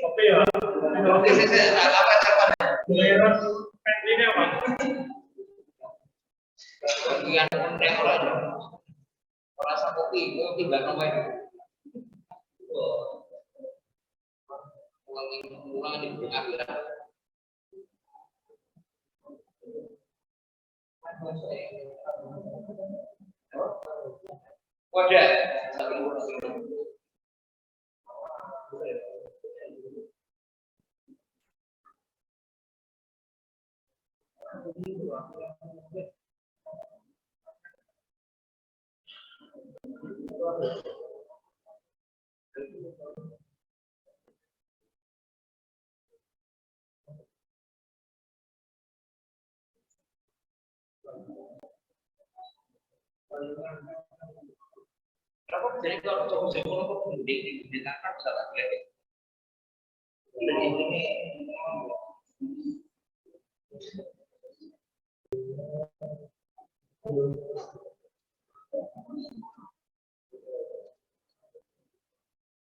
Oke ya. Oke, saya apa caranya? Giliran ini apa? Bagian penting orang kopi itu tiba namanya. Ulang di pengadilan. Wadah. Jadi kalau coba di tangan bisa lagi.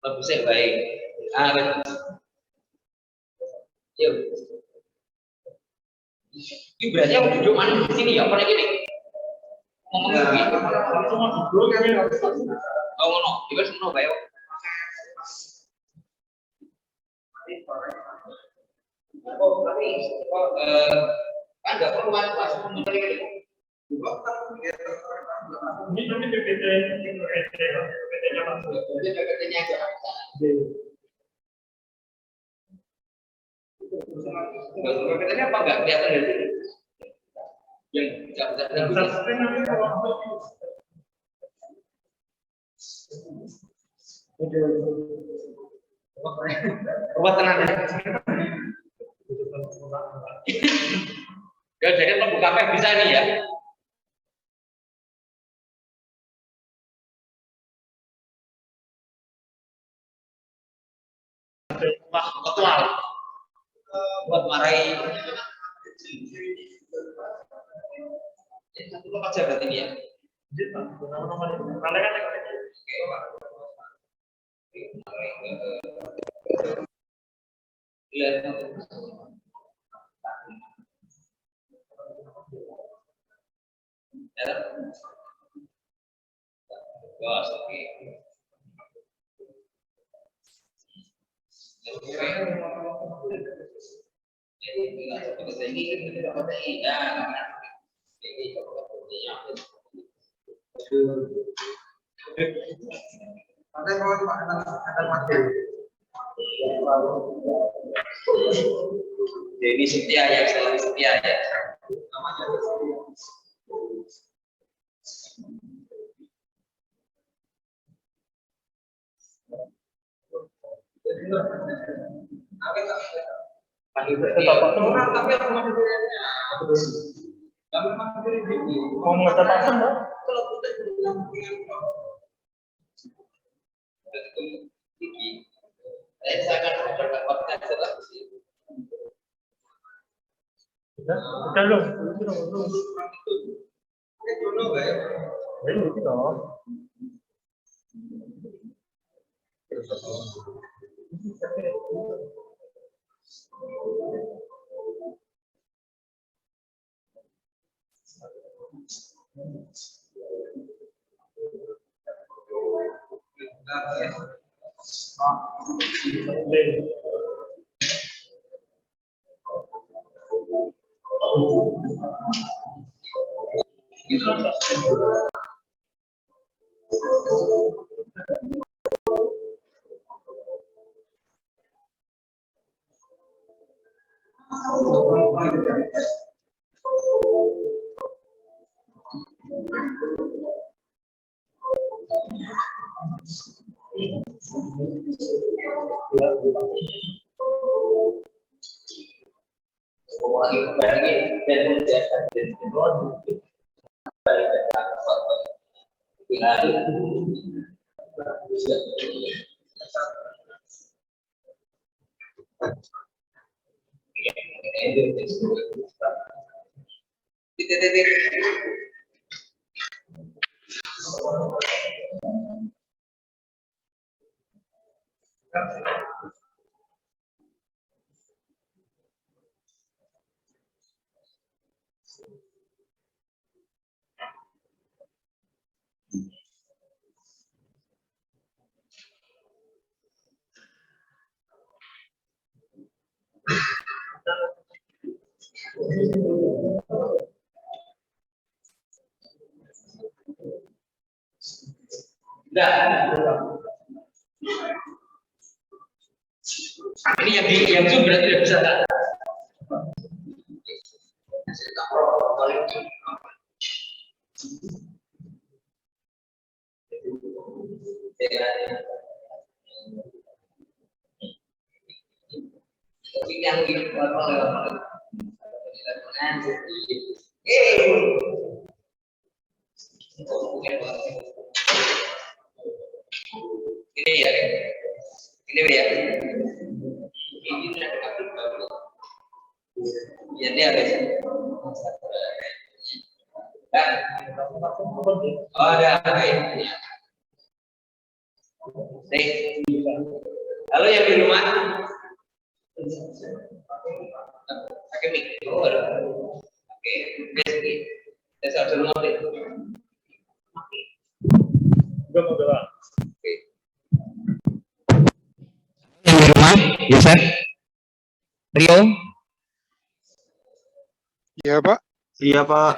Bagusnya baik. Yuk. Ini berarti yang duduk mana di sini ya? Apa lagi nih? Ngomong lagi. Cuma duduk kan? Oh no, juga semua baik. Oh tapi kan nggak perlu pas menteri ini. Ini PPT PPT-nya masuk. PPT-nya aja. PPT-nya apa enggak kelihatan dari sini? Yang buat tenang ya, jadi membuka web bisa nih ya. Wah, ketua buat marahi. Jadi satu lo aja berarti ini ya. Jadi setia ya, selalu setia ya. Mau mengecat pasang nggak? Saya akan mencoba konten setelah ini. Udah loh, Ini yang Zoom berarti tidak bisa. Ini ya, ini ya. Ini dia ada. Oh, ada. Halo yang di rumah. Pakai mic. Oke, saya suruh ngobrol. Oke. Yang di rumah, Yosef, Rio. Iya Pak. Iya Pak.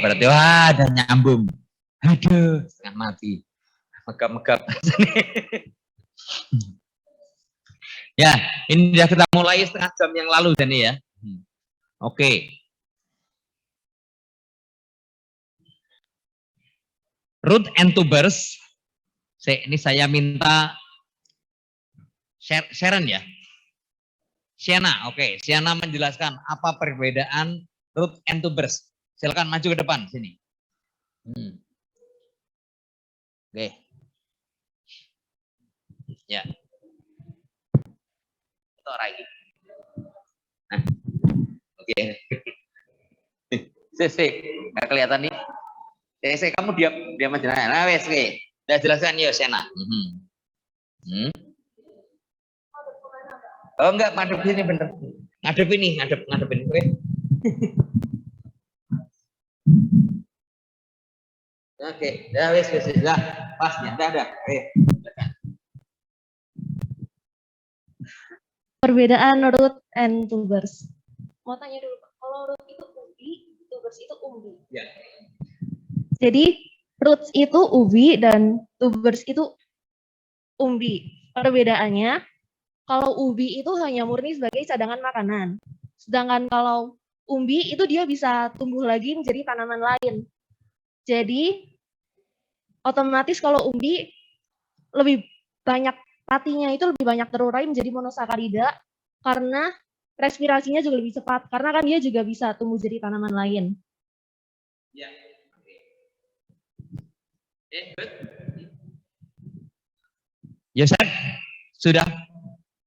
Berarti wah ada nyambung. Aduh, setengah mati. Megap-megap. Ya, ini sudah kita mulai setengah jam yang lalu Dani ya. Oke. Root and tubers. Ini saya minta Sharon ya. Siana, oke. Siana menjelaskan apa perbedaan root and tubers. Silakan maju ke depan sini. Oke. Ya. Itu lagi. Nah. Oke. Sih, nggak kelihatan nih. Kamu diam aja. Nah, wes, oke. Udah jelaskan ya, Siana. Oh enggak, ngadep sini bener. Ngadep ini. Oke. Oke, dah wes, dah. Pas ya, dah. Perbedaan root and tubers. Mau tanya dulu, Pak. Kalau root itu ubi, tubers itu umbi. Ya. Jadi roots itu ubi dan tubers itu umbi. Perbedaannya, kalau ubi itu hanya murni sebagai cadangan makanan. Sedangkan kalau umbi itu dia bisa tumbuh lagi menjadi tanaman lain. Jadi otomatis kalau umbi lebih banyak patinya itu lebih banyak terurai menjadi monosakarida karena respirasinya juga lebih cepat karena kan dia juga bisa tumbuh jadi tanaman lain. Ya. Good. Yosef, sudah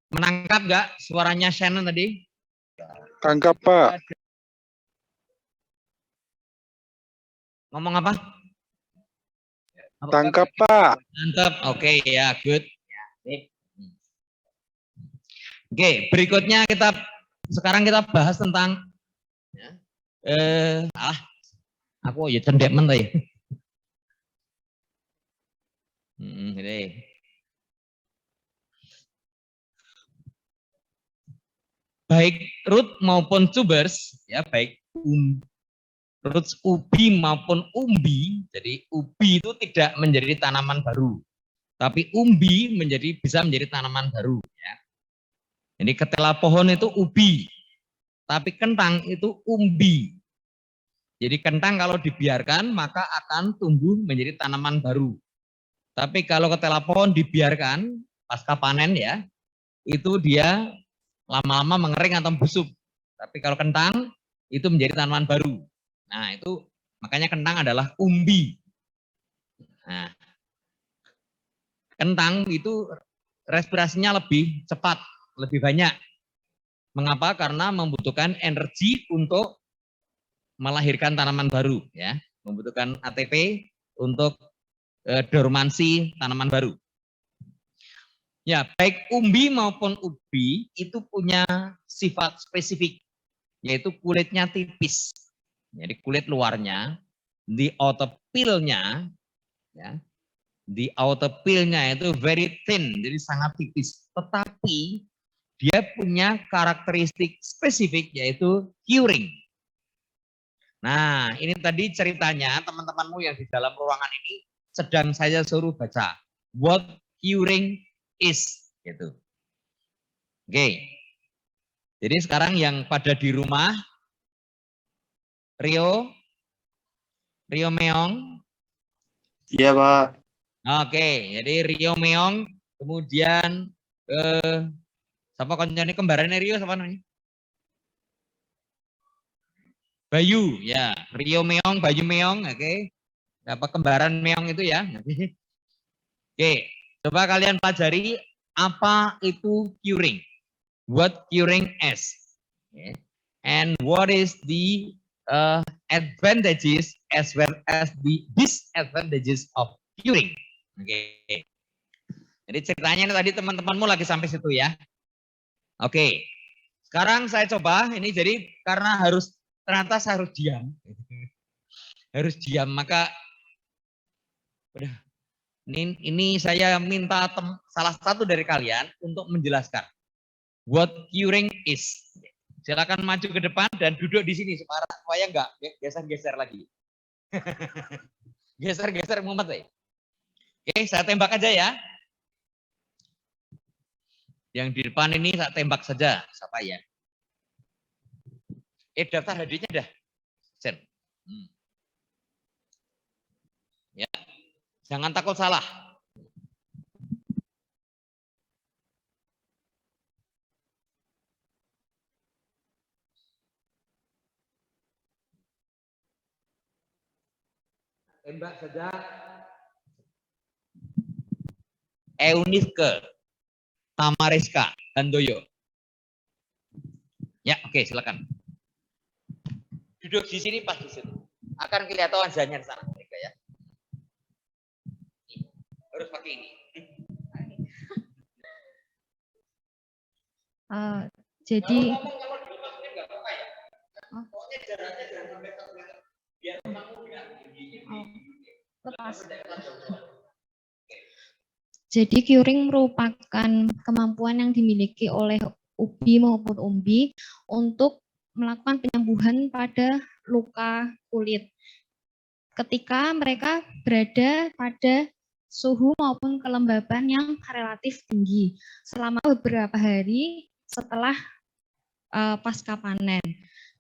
menangkap nggak suaranya Shannon tadi? Tangkap Pak. Ngomong apa? Tangkap Pak. Mantap, oke ya, good. Oke, berikutnya sekarang kita bahas tentang aku ya cendek men ya. Baik root maupun tubers ya, baik roots ubi maupun umbi. Jadi ubi itu tidak menjadi tanaman baru, tapi umbi bisa menjadi tanaman baru ya. Jadi ketela pohon itu ubi, tapi kentang itu umbi. Jadi kentang kalau dibiarkan maka akan tumbuh menjadi tanaman baru. Tapi kalau ketela pohon dibiarkan pasca panen ya, itu dia lama-lama mengering atau busuk. Tapi kalau kentang itu menjadi tanaman baru. Nah, itu makanya kentang adalah umbi. Nah, kentang itu respirasinya lebih cepat, lebih banyak. Mengapa? Karena membutuhkan energi untuk melahirkan tanaman baru, ya, membutuhkan ATP untuk dormansi tanaman baru. Ya, baik umbi maupun ubi itu punya sifat spesifik, yaitu kulitnya tipis. Jadi kulit luarnya, di outer peel-nya, ya, di outer peel-nya itu very thin, jadi sangat tipis. Tetapi dia punya karakteristik spesifik, yaitu curing. Nah, ini tadi ceritanya teman-temanmu yang di dalam ruangan ini sedang saya suruh baca. What curing is, gitu. Oke. Jadi sekarang yang pada di rumah, Rio Meong. Iya, Pak. Oke, jadi Rio Meong, kemudian siapa koncone kembarannya Rio siapa namanya? Bayu, ya. Rio Meong, Bayu Meong, oke. Apa kembaran Meong itu ya? Oke, coba kalian pelajari apa itu curing. What curing is. Okay. And what is the advantages as well as the disadvantages of curing. Oke. Jadi ceritanya tadi teman-temanmu lagi sampai situ ya. Oke. Sekarang saya coba ini jadi karena ternyata saya harus diam. Harus diam, maka udah ini saya minta salah satu dari kalian untuk menjelaskan what curing is. Silakan maju ke depan dan duduk di sini supaya enggak geser-geser lagi. Geser-geser mumet ya. Oke, saya tembak aja ya. Yang di depan ini saya tembak saja, siapa ya? Daftar hadirnya dah. Sen. Ya. Jangan takut salah. Tembak saja. Eunice Tamariska Handoyo. Ya, oke, silakan. Duduk di sini pas di situ. Akan kelihatan wajahnya di sana mereka ya. Harus pakai ini. Jadi lepas. Jadi curing merupakan kemampuan yang dimiliki oleh ubi maupun umbi untuk melakukan penyembuhan pada luka kulit. Ketika mereka berada pada suhu maupun kelembaban yang relatif tinggi selama beberapa hari setelah pasca panen.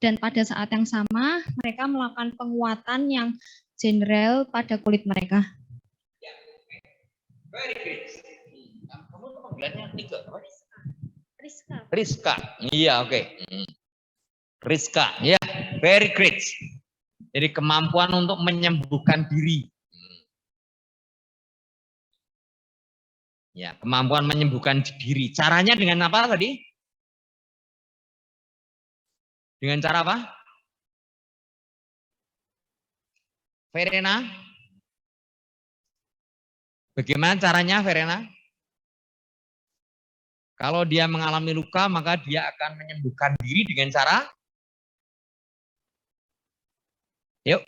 Dan pada saat yang sama mereka melakukan penguatan yang general pada kulit mereka. Very great. Kamu panggilannya Nika, apa? Rizka. Rizka. Iya, oke. Rizka, ya, very great. Jadi kemampuan untuk menyembuhkan diri. Ya, kemampuan menyembuhkan diri. Caranya dengan apa tadi? Dengan cara apa? Verena? Bagaimana caranya, Verena? Kalau dia mengalami luka, maka dia akan menyembuhkan diri dengan cara? Yuk.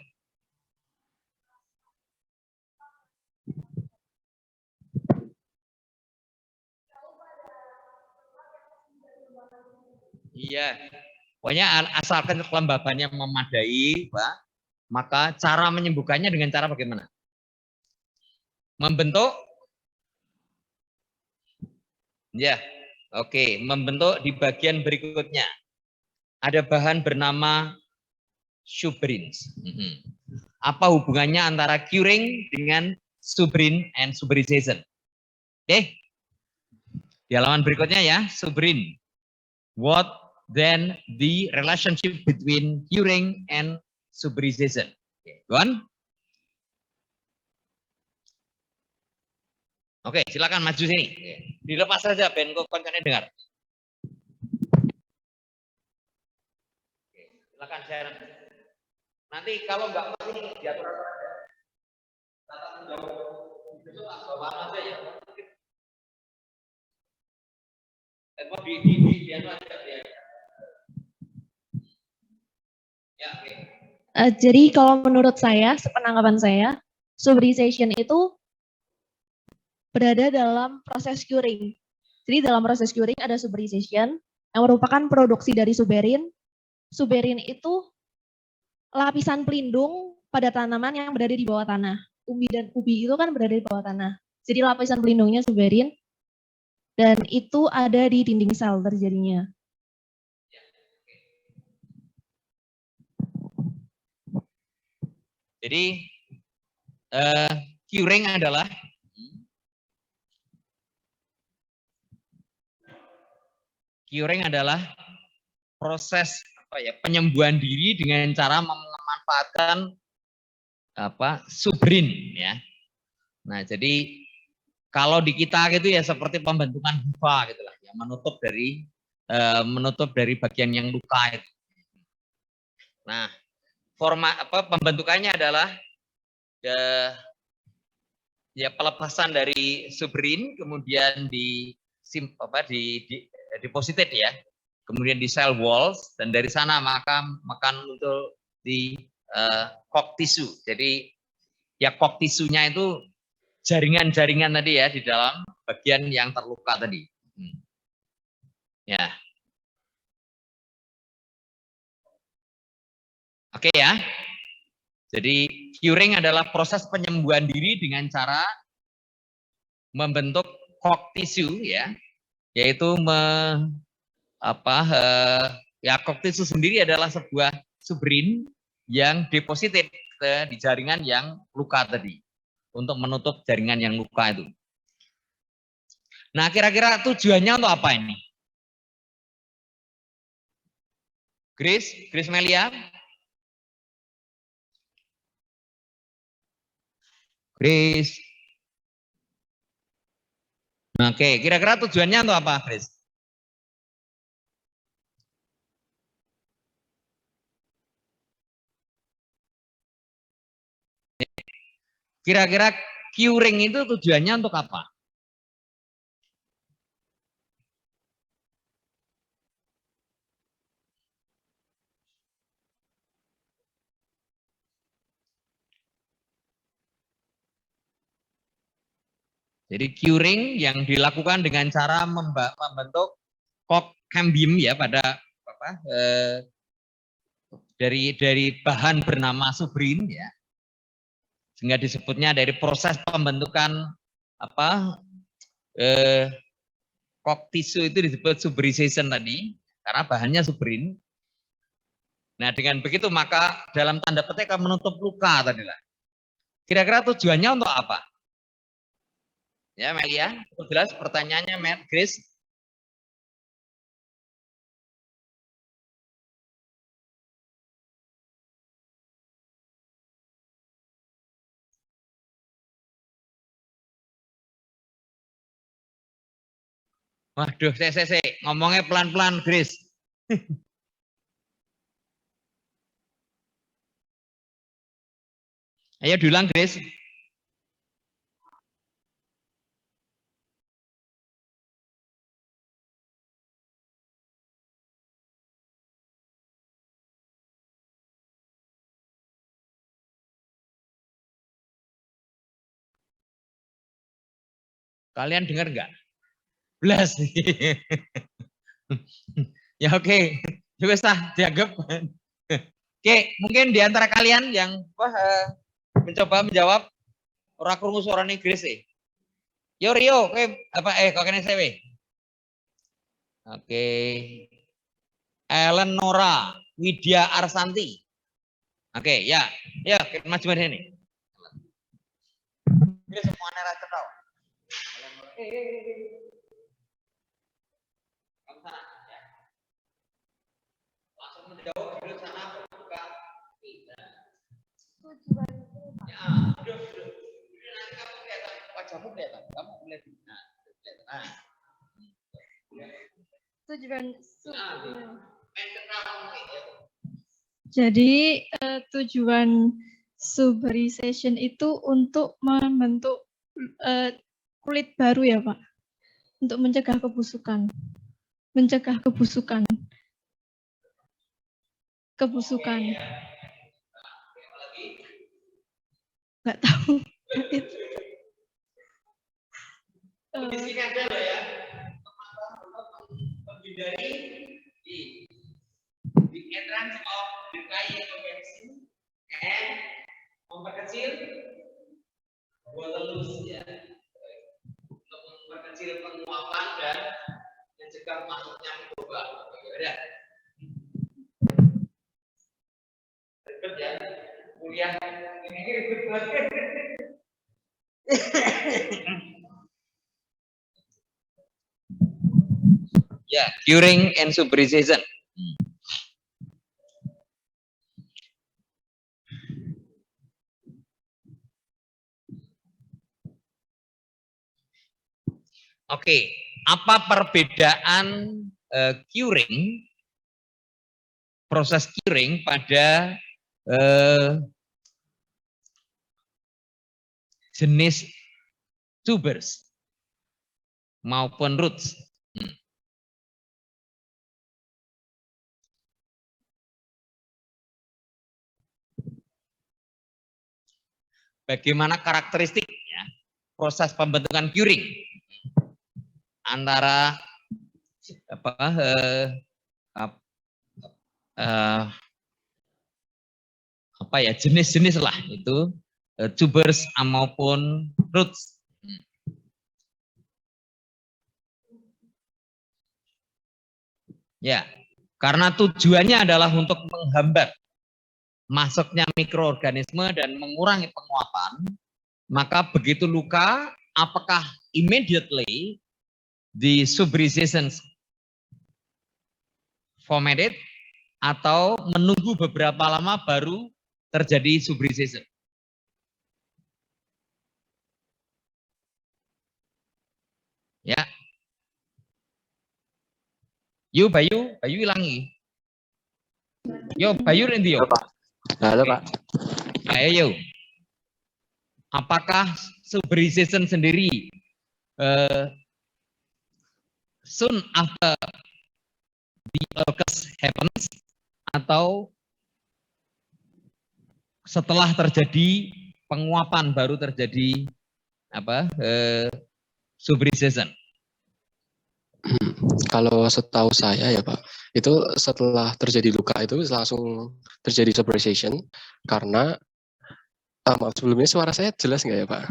Iya. Pokoknya asalkan kelembabannya memadai, Pak, maka cara menyembuhkannya dengan cara bagaimana? Membentuk? Ya. Oke, membentuk di bagian berikutnya. Ada bahan bernama suberins. Apa hubungannya antara curing dengan suberin and suberization? Oke. Di halaman berikutnya ya, suberin. What then the relationship between curing and suberization? Okay, go on. Oke, silakan maju sini. Dilepas saja, Ben, kok kontennya dengar. Oke, silakan share. Nanti kalau nggak pas ini diatur aja. Tata menjawab. Itu bawaan aja ya. Jadi kalau menurut saya, sepenanggapan saya, suberization itu berada dalam proses curing. Jadi dalam proses curing ada suberization yang merupakan produksi dari suberin. Suberin itu lapisan pelindung pada tanaman yang berada di bawah tanah. Umbi dan ubi itu kan berada di bawah tanah. Jadi lapisan pelindungnya suberin dan itu ada di dinding sel terjadinya. Jadi curing adalah proses penyembuhan diri dengan cara memanfaatkan suberin ya. Nah, jadi kalau di kita gitu ya seperti pembentukan hifa gitulah ya, menutup dari bagian yang luka itu. Nah, pembentukannya adalah pelepasan dari suberin kemudian deposited ya. Kemudian di cell walls dan dari sana maka muncul di cock tissue. Jadi ya cock tissue-nya itu jaringan-jaringan tadi ya di dalam bagian yang terluka tadi. Ya. Oke ya. Jadi curing adalah proses penyembuhan diri dengan cara membentuk cock tissue ya, yaitu cock tissue sendiri adalah sebuah suberin yang deposited di jaringan yang luka tadi untuk menutup jaringan yang luka itu. Nah, kira-kira tujuannya untuk apa ini? Grace Melia? Grace. Oke, kira-kira tujuannya untuk apa, Grace? Kira-kira curing itu tujuannya untuk apa? Jadi curing yang dilakukan dengan cara membentuk cock cambium ya pada dari bahan bernama suberin ya. Sehingga disebutnya dari proses pembentukan cock tissue itu disebut suberization tadi karena bahannya suberin. Nah, dengan begitu maka dalam tanda petik akan menutup luka tadi lah. Kira-kira tujuannya untuk apa? Ya, Melia, jelas pertanyaannya, Grace. Waduh, saya ngomongnya pelan-pelan, Grace. Ayo diulang, Grace. Kalian dengar nggak? Belas. Ya oke. Juga sah dianggap. Oke, mungkin di antara kalian yang mencoba menjawab ora krungu suarane Grace e. Yo Rio, kok kene sewe. Oke. Ellen Nora, Widya Arsanti. Oke, ya. Ya, maju dari sini. Ini semuanya rasa tahu. Kamu sana ya. Langsung menjawab dulu sana buka. Ya, udah. Nanti kamu kelihatan, wajahmu kelihatan. Kamu lihat. Nah, kelihatan. Jadi tujuan suberization itu untuk membentuk kulit baru ya Pak, untuk mencegah kebusukan. mencegah kebusukan. Kebusukan. Nggak tahu. Di sini ada loh ya. Menghindari the entrance of the vaccine and memperkecil bolus ya. Untuk memperkecil penguapan dan mencegah masuknya mikroba. Ya. Ribet ya. Kuliah ini ribet banget. Ya, curing and supervision. Oke, apa perbedaan curing, proses curing pada jenis tubers maupun roots? Bagaimana karakteristiknya proses pembentukan curing antara jenis-jenis lah itu tubers maupun roots. Ya, karena tujuannya adalah untuk menghambat masuknya mikroorganisme dan mengurangi penguapan, maka begitu luka, apakah immediately the suberization formatted atau menunggu beberapa lama baru terjadi suberization? Ya. Yo Bayu hilangi. Yo Bayu rendi yo. Halo Pak. Ayo. Apakah suberization sendiri soon after the occurs happens atau setelah terjadi penguapan baru terjadi suberization? Kalau setahu saya ya Pak, itu setelah terjadi luka itu langsung terjadi suberization karena maaf sebelumnya suara saya jelas nggak ya Pak?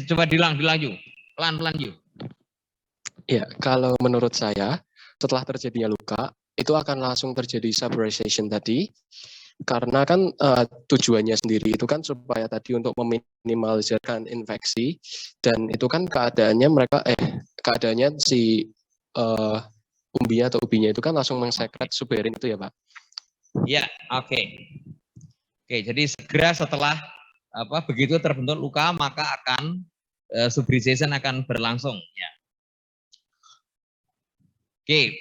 Coba dilang yuk, pelan-pelan yuk. Ya, kalau menurut saya setelah terjadinya luka itu akan langsung terjadi suberization tadi karena kan tujuannya sendiri itu kan supaya tadi untuk meminimalisirkan infeksi dan itu kan keadaannya si umbinya atau ubinya itu kan langsung mengsekret suberin itu ya Pak? Ya, oke. Oke, jadi segera setelah begitu terbentuk luka maka akan suberization akan berlangsung. Ya. Oke.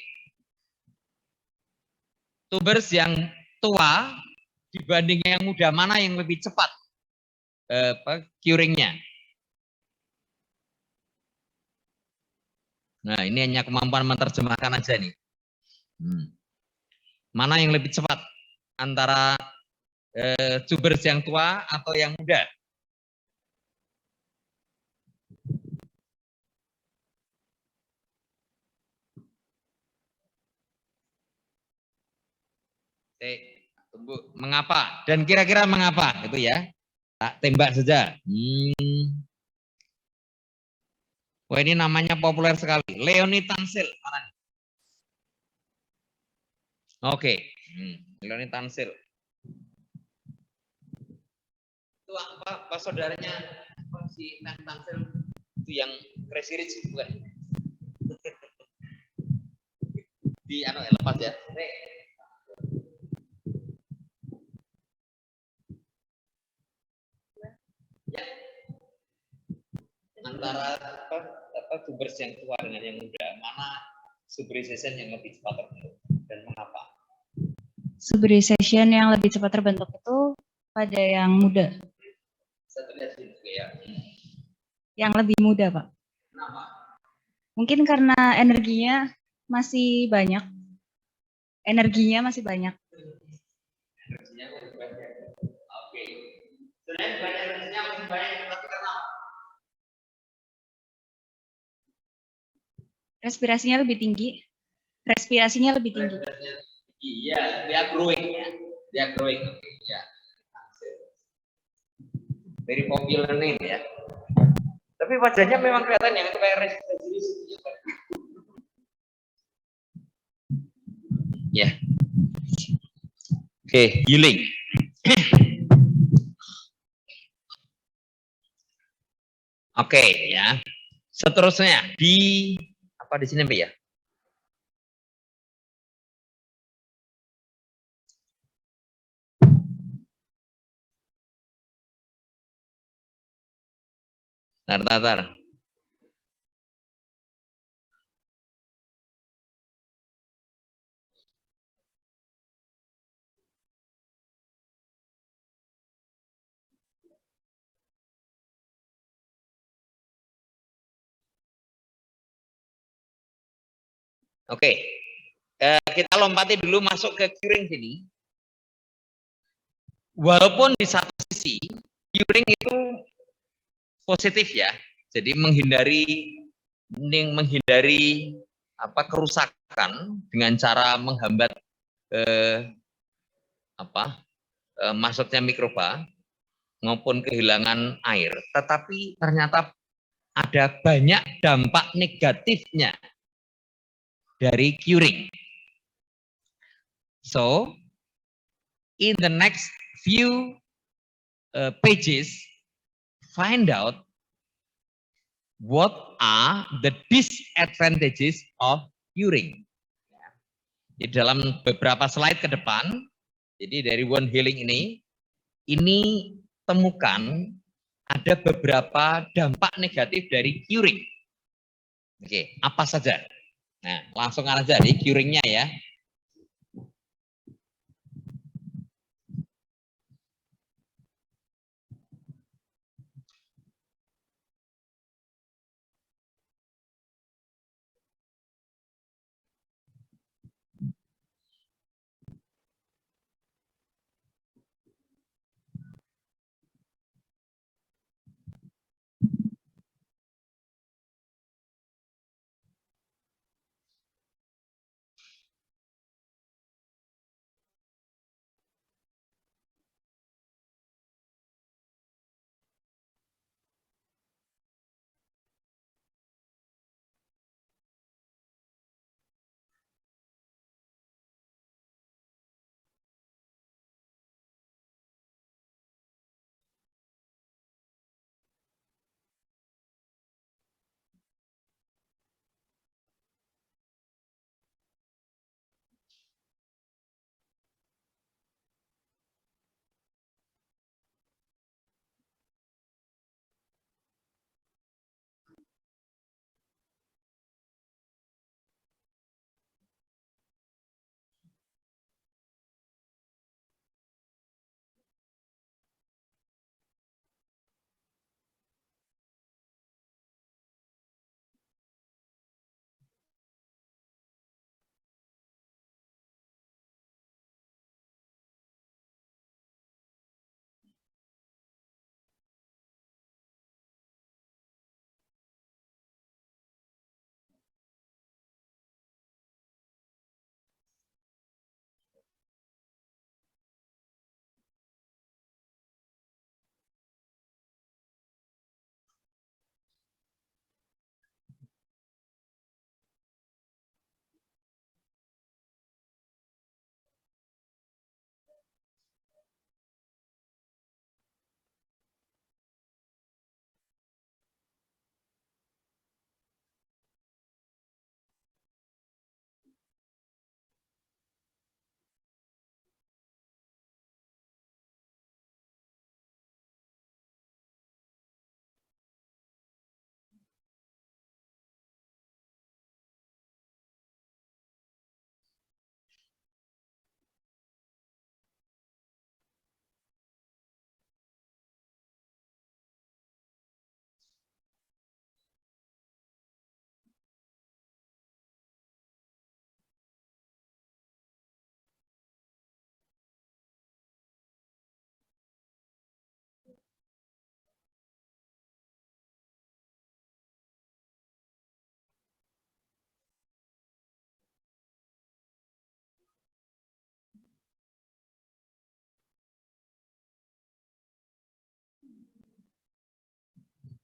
Tubers yang tua dibanding yang muda mana yang lebih cepat curingnya? Nah, ini hanya kemampuan menerjemahkan aja nih. Mana yang lebih cepat antara tubers yang tua atau yang muda? Tunggu, mengapa? Dan kira-kira mengapa? Itu ya. Tak tembak saja. Wah, ini namanya populer sekali. Leonid Tansil. Oke. Leonid Tansil. Itu apa saudaranya si Tansil itu yang Crazy Rich bukan? Di lepas ya. Ya. Antara tubers yang tua dengan yang muda, mana suberization yang lebih cepat terbentuk dan mengapa? Suberization yang lebih cepat terbentuk itu pada yang muda. Saya lihat juga ya. Yang lebih muda, Pak. Kenapa? Mungkin karena energinya masih banyak. Energinya masih banyak. Oke. Sebenarnya bukan energinya masih banyak, tapi karena Respirasinya lebih tinggi. Respirasinya lebih tinggi. iya, dia growing ya. Dia growing. Ya. Very popular name ya. Tapi wajahnya memang kelihatan yang itu kayak resistance. Ya. Oke, healing. Oke, ya. Seterusnya di apa di sini Mbak ya? Tar. Oke, kita lompati dulu masuk ke curing sini. Walaupun di satu sisi curing itu positif ya, jadi menghindari apa kerusakan dengan cara menghambat masuknya mikroba maupun kehilangan air. Tetapi ternyata ada banyak dampak negatifnya dari curing. So, in the next few pages, find out what are the disadvantages of curing. Di dalam beberapa slide ke depan, jadi dari One Healing ini temukan ada beberapa dampak negatif dari curing. Oke, apa saja? Nah, langsung aja di curingnya ya.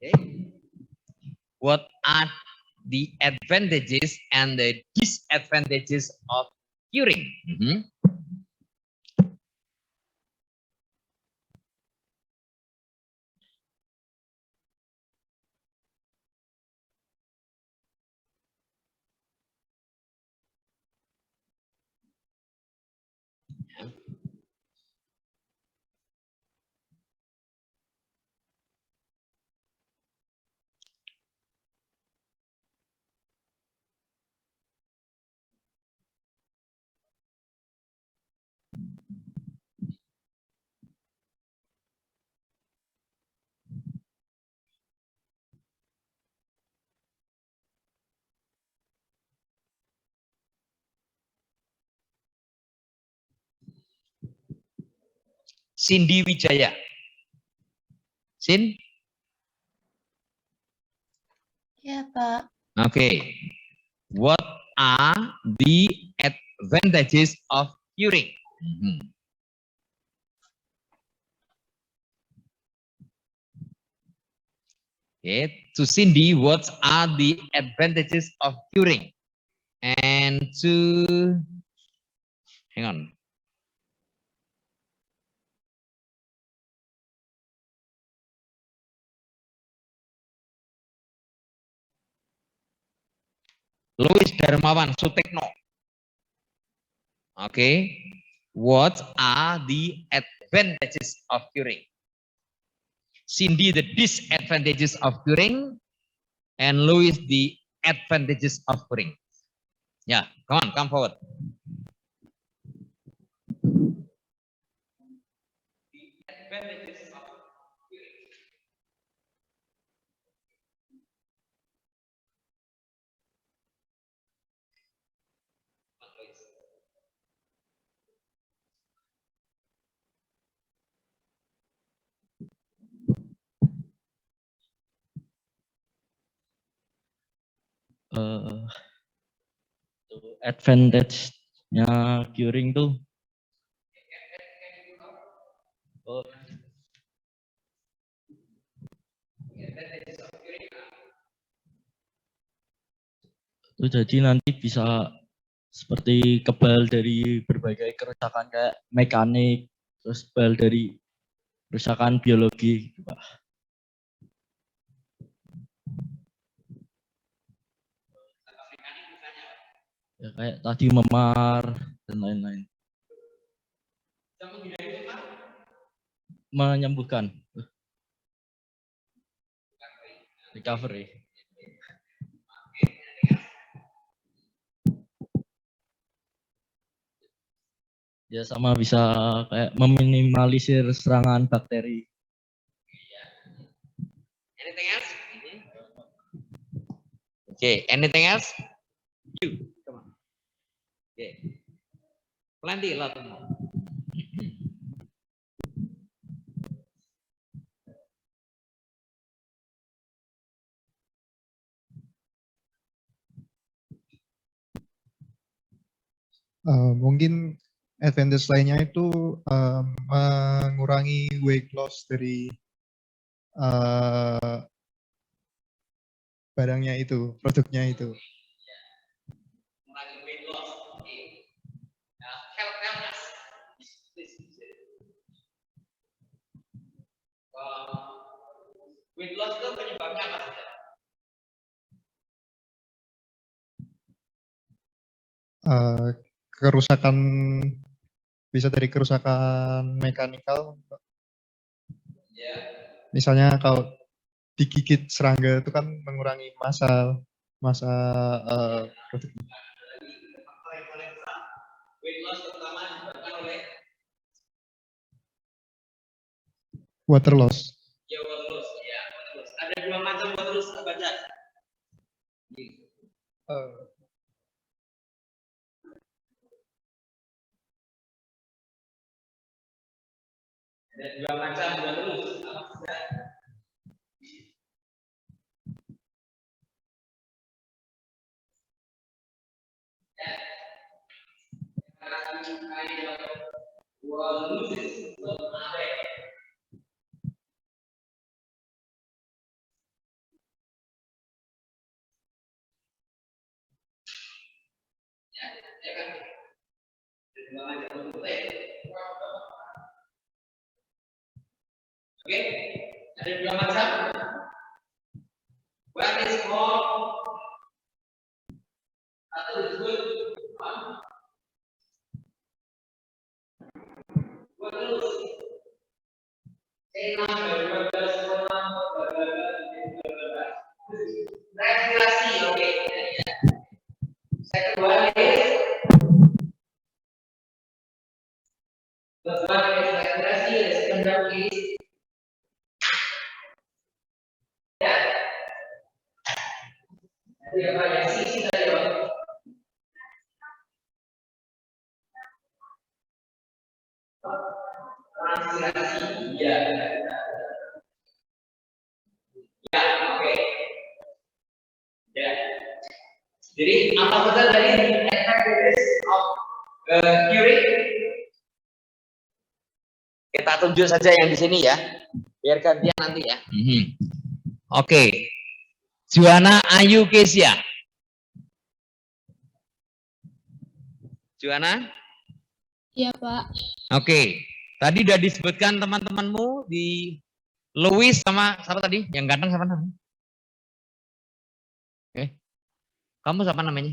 Okay. What are the advantages and the disadvantages of curing? Cindy Wijaya. Sin? Ya, Pak. Okay. What are the advantages of curing? Okay, to Cindy, what are the advantages of curing? And to, hang on. Louis Darmawan Sutekno. Okay, what are the advantages of curing? Cindy, the disadvantages of curing, and Louis, the advantages of curing. Yeah, come forward. The advantages of curing. Advantage-nya curing tuh jadi nanti bisa seperti kebal dari berbagai kerusakan kayak mekanik, terus kebal dari kerusakan biologi gitu, Pak. Ya, kayak tadi memar dan lain-lain. Menyembuhkan. Recovery. Ya sama bisa kayak meminimalisir serangan bakteri. Anything else? Okay, anything else? You, come on. Okay. Plenty, lot more. Mungkin advantage lainnya itu mengurangi weight loss dari barangnya itu, produknya itu. Weight loss itu penyebabnya apa? Kerusakan, bisa dari kerusakan mekanikal. Misalnya kalau digigit serangga itu kan mengurangi massa produknya. Weight loss terutama disebabkan oleh Water loss. ya water loss. Ya, water loss. Ada dua macam water loss apa aja? Ada dua macam water loss. Apa saja? Ya kan? Dua macam untuk T. Oke, ada dua macam. One is called atau disebut respirasi, oke. Second one is respirasi, the second one is ya. Jadi apa ya sih tadi ya? Transpirasi, ya. Ya, oke. Ya. Jadi apa saja dari advantages of curing? Kita tunjuk saja yang di sini ya, biar gantian nanti ya. Oke. Juana Ayu Kesia. Juana? Iya, Pak. Oke. Tadi udah disebutkan teman-temanmu di Louis sama siapa tadi? Yang ganteng siapa namanya? Kamu siapa namanya?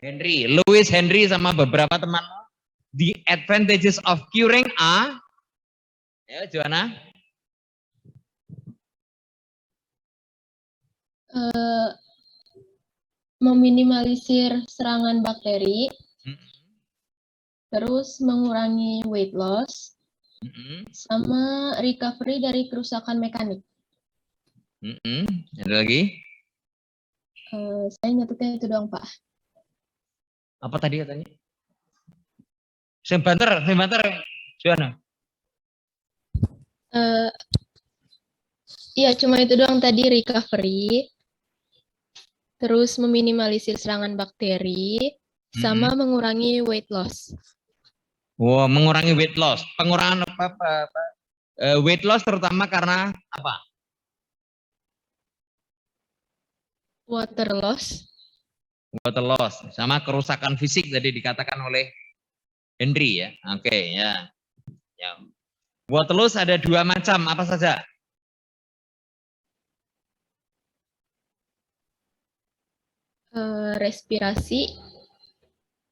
Henry. Louis, Henry sama beberapa temanmu. The advantages of curing are, ya Juana? Meminimalisir serangan bakteri, terus mengurangi weight loss, sama recovery dari kerusakan mekanik. Ada lagi? Saya nyatetnya itu doang, Pak. Apa tadi katanya? Sembanter, Juana. Iya, cuma itu doang tadi, recovery, terus meminimalisir serangan bakteri, sama mengurangi weight loss. Wow, mengurangi weight loss. Pengurangan apa? Weight loss terutama karena apa? Water loss. Water loss sama kerusakan fisik tadi dikatakan oleh Henry ya. Oke, ya. Water loss ada dua macam, apa saja? Respirasi.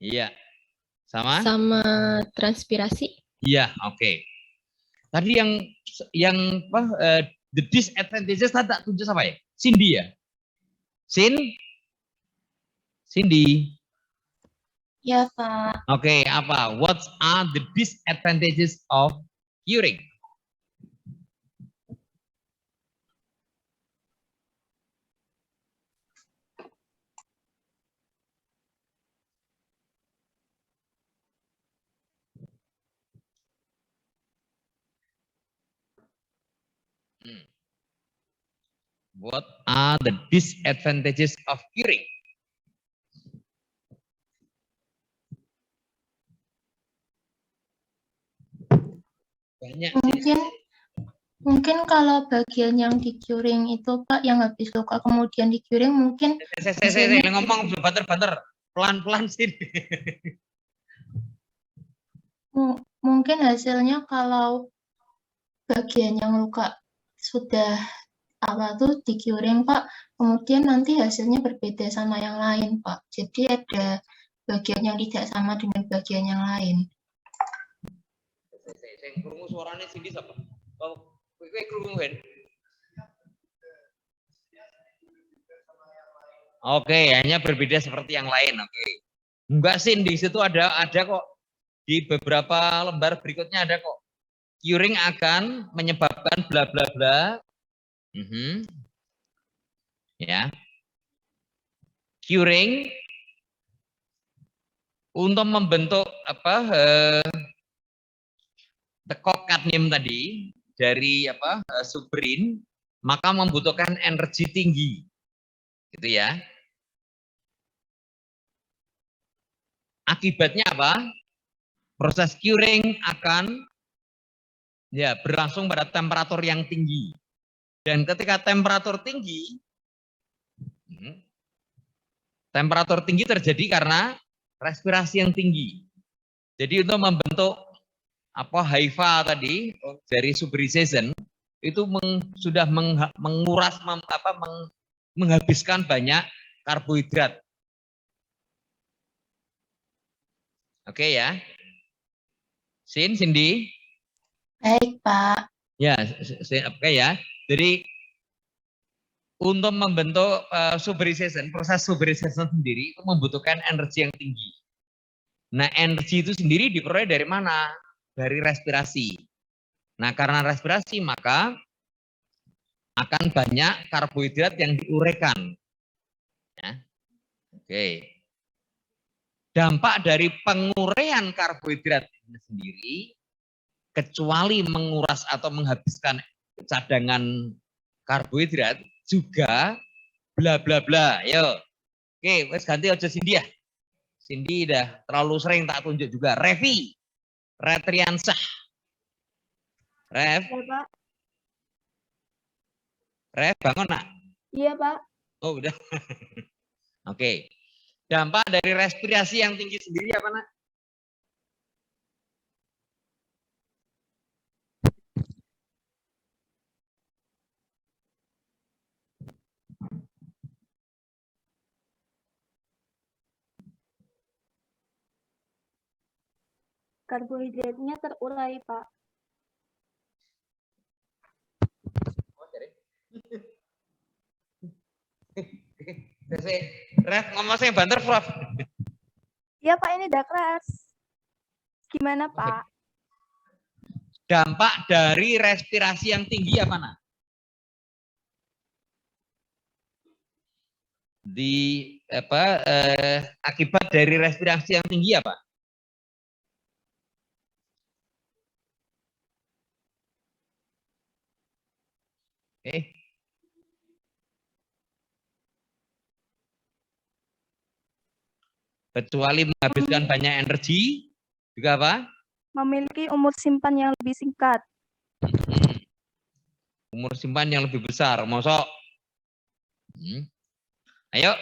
Iya. Sama Transpirasi. Iya, oke. Tadi yang apa? The disadvantages tadi tak tunjuk apa ya? Cindy ya. Cindy. Ya, Pak. Oke, apa? What are the disadvantages of curing? What are the disadvantages of curing? Banyak sih. Mungkin kalau bagian yang di-curing itu, Pak, yang habis luka kemudian di-curing mungkin Saya ngomong banter-banter, pelan-pelan sih. mungkin hasilnya kalau bagian yang luka sudah di-curing, Pak, kemudian nanti hasilnya berbeda sama yang lain, Pak. Jadi ada bagian yang tidak sama dengan bagian yang lain. Saya krungu suaranya Cindy siapa? Oh, kowe krungu kan? Oke, hanya berbeda seperti yang lain. Oke. Enggak sih, di situ ada kok. Di beberapa lembar berikutnya ada kok. Curing akan menyebabkan bla bla bla. Ya. Curing untuk membentuk apa? Tekok kadmium tadi dari apa? Subrin, maka membutuhkan energi tinggi. Gitu ya. Akibatnya apa? Proses curing akan ya berlangsung pada temperatur yang tinggi. Dan ketika temperatur tinggi, Temperatur tinggi terjadi karena respirasi yang tinggi. Jadi untuk membentuk HIFA tadi dari suberization itu sudah menguras menghabiskan banyak karbohidrat. Oke ya. Cindy? Baik, Pak. Ya, oke ya. Jadi untuk membentuk proses suberization sendiri itu membutuhkan energi yang tinggi. Nah, energi itu sendiri diperoleh dari mana? Dari respirasi. Nah, karena respirasi maka akan banyak karbohidrat yang diuraikan. Ya. Oke. Dampak dari penguraian karbohidrat ini sendiri, kecuali menguras atau menghabiskan cadangan karbohidrat, juga bla bla bla. Yo. Oke, wes ganti aja Cindy ya. Cindy udah terlalu sering tak tunjuk juga. Revi. Retriansah. Rev. Iya, Pak. Rev, bangun nak? Iya, Pak. Oh, udah. Oke. Dampak dari respirasi yang tinggi sendiri apa, nak? Karbohidratnya terurai, Pak. Rev, ngomong saya banter, Prof. Iya, Pak, ini udah keras. Gimana, Pak? Dampak dari respirasi yang tinggi apa, nak? Akibat dari respirasi yang tinggi apa? Oke. Kecuali menghabiskan banyak energi, juga apa? Memiliki umur simpan yang lebih singkat. Umur simpan yang lebih besar, mosok. Ayo.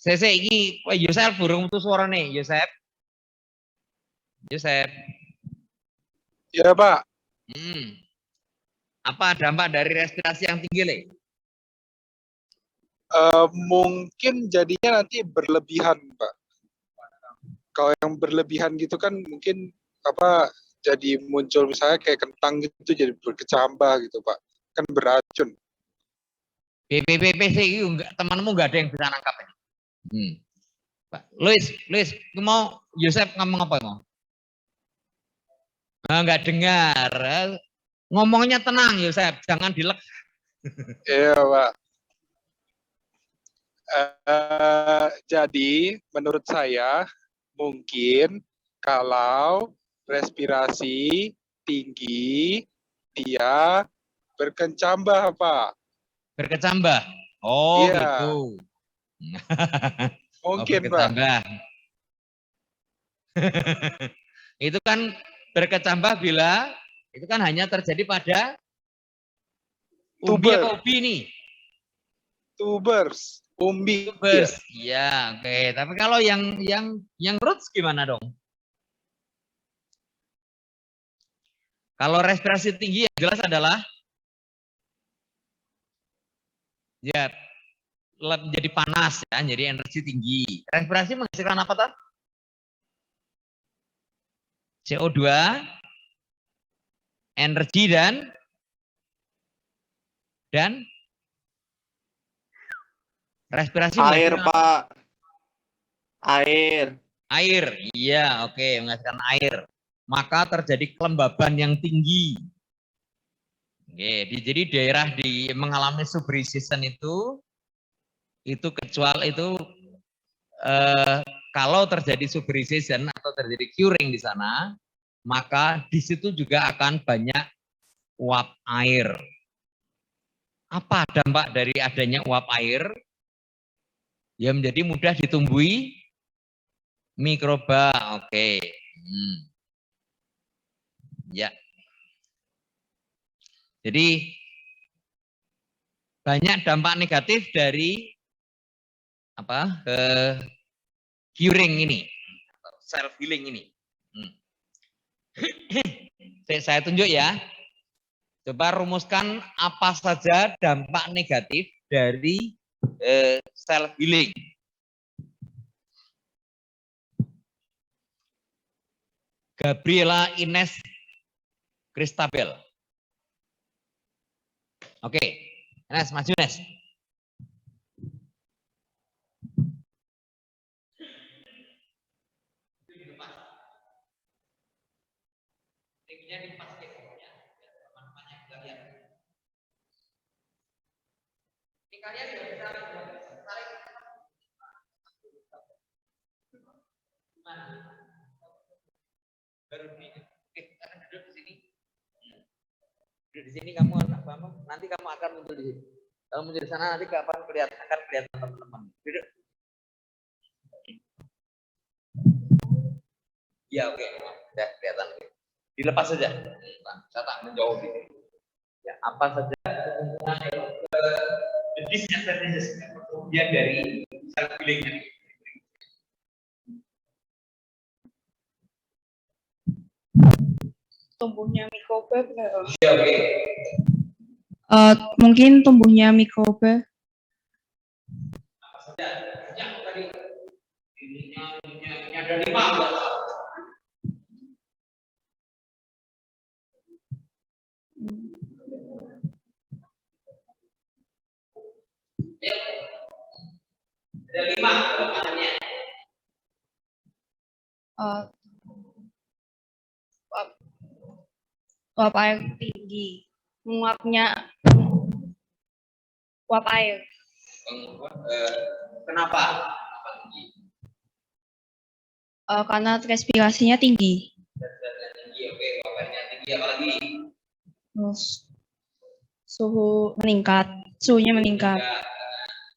Saya ini Yosef burung itu suara nih, Yosef. Yosef. Ya, Pak. Apa dampak dari respirasi yang tinggi, Le? Mungkin jadinya nanti berlebihan, Pak. Kalau yang berlebihan gitu kan mungkin jadi muncul misalnya kayak kentang gitu jadi berkecambah gitu, Pak. Kan beracun. BPPC itu temanmu nggak ada yang bisa nangkap ini. Pak, Luis, mau Yosef ngomong apa mau? Nggak dengar. Ngomongnya tenang, Yosef, jangan dilek. Iya, Pak. Jadi menurut saya mungkin kalau respirasi tinggi dia berkecambah, Pak. Berkecambah. Oh, iya. Gitu. Mungkin, Pak. Itu kan berkecambah bila itu kan hanya terjadi pada umbi atau ubi nih. Tubers, umbi. Tubers. Iya, oke. Tapi kalau yang roots gimana dong? Kalau respirasi tinggi yang jelas adalah ya jadi panas ya, jadi energi tinggi. Respirasi menghasilkan apa toh? CO2, energi dan respirasi air, Pak. Air. Air, iya, oke, menghasilkan air. Maka terjadi kelembaban yang tinggi. Oke, jadi daerah mengalami suberization itu kecuali itu kalau terjadi suberization atau terjadi curing di sana, maka di situ juga akan banyak uap air. Apa dampak dari adanya uap air? Ya menjadi mudah ditumbuhi mikroba. Oke. Ya. Jadi banyak dampak negatif dari curing ini, self healing ini. Saya tunjuk ya. Coba rumuskan apa saja dampak negatif dari self healing. Gabriela Ines Kristabel. Oke, Ines, maju Ines. Kalian juga bisa tarik gimana? Baru ini. Akan duduk di sini. Duduk di sini kamu nanti kamu akan muncul di sini. Kalau muncul di sana nanti akan kelihatan teman-teman. Duduk. Ya oke, sudah kelihatan. Dilepas saja. Saya tak menjauh di sini. Ya, apa saja disadvantages kemudian dari self healing ini. Tumbuhnya mikroba. Ya, oke. Mungkin tumbuhnya mikroba. Apa saja? Yang tadi ini ada 5. Ada 5 kelemahannya. Uap air tinggi, menguapnya uap air. Kenapa? Karena respirasinya tinggi. Tinggi, oke. Uap airnya tinggi, apa lagi? Terus suhunya meningkat.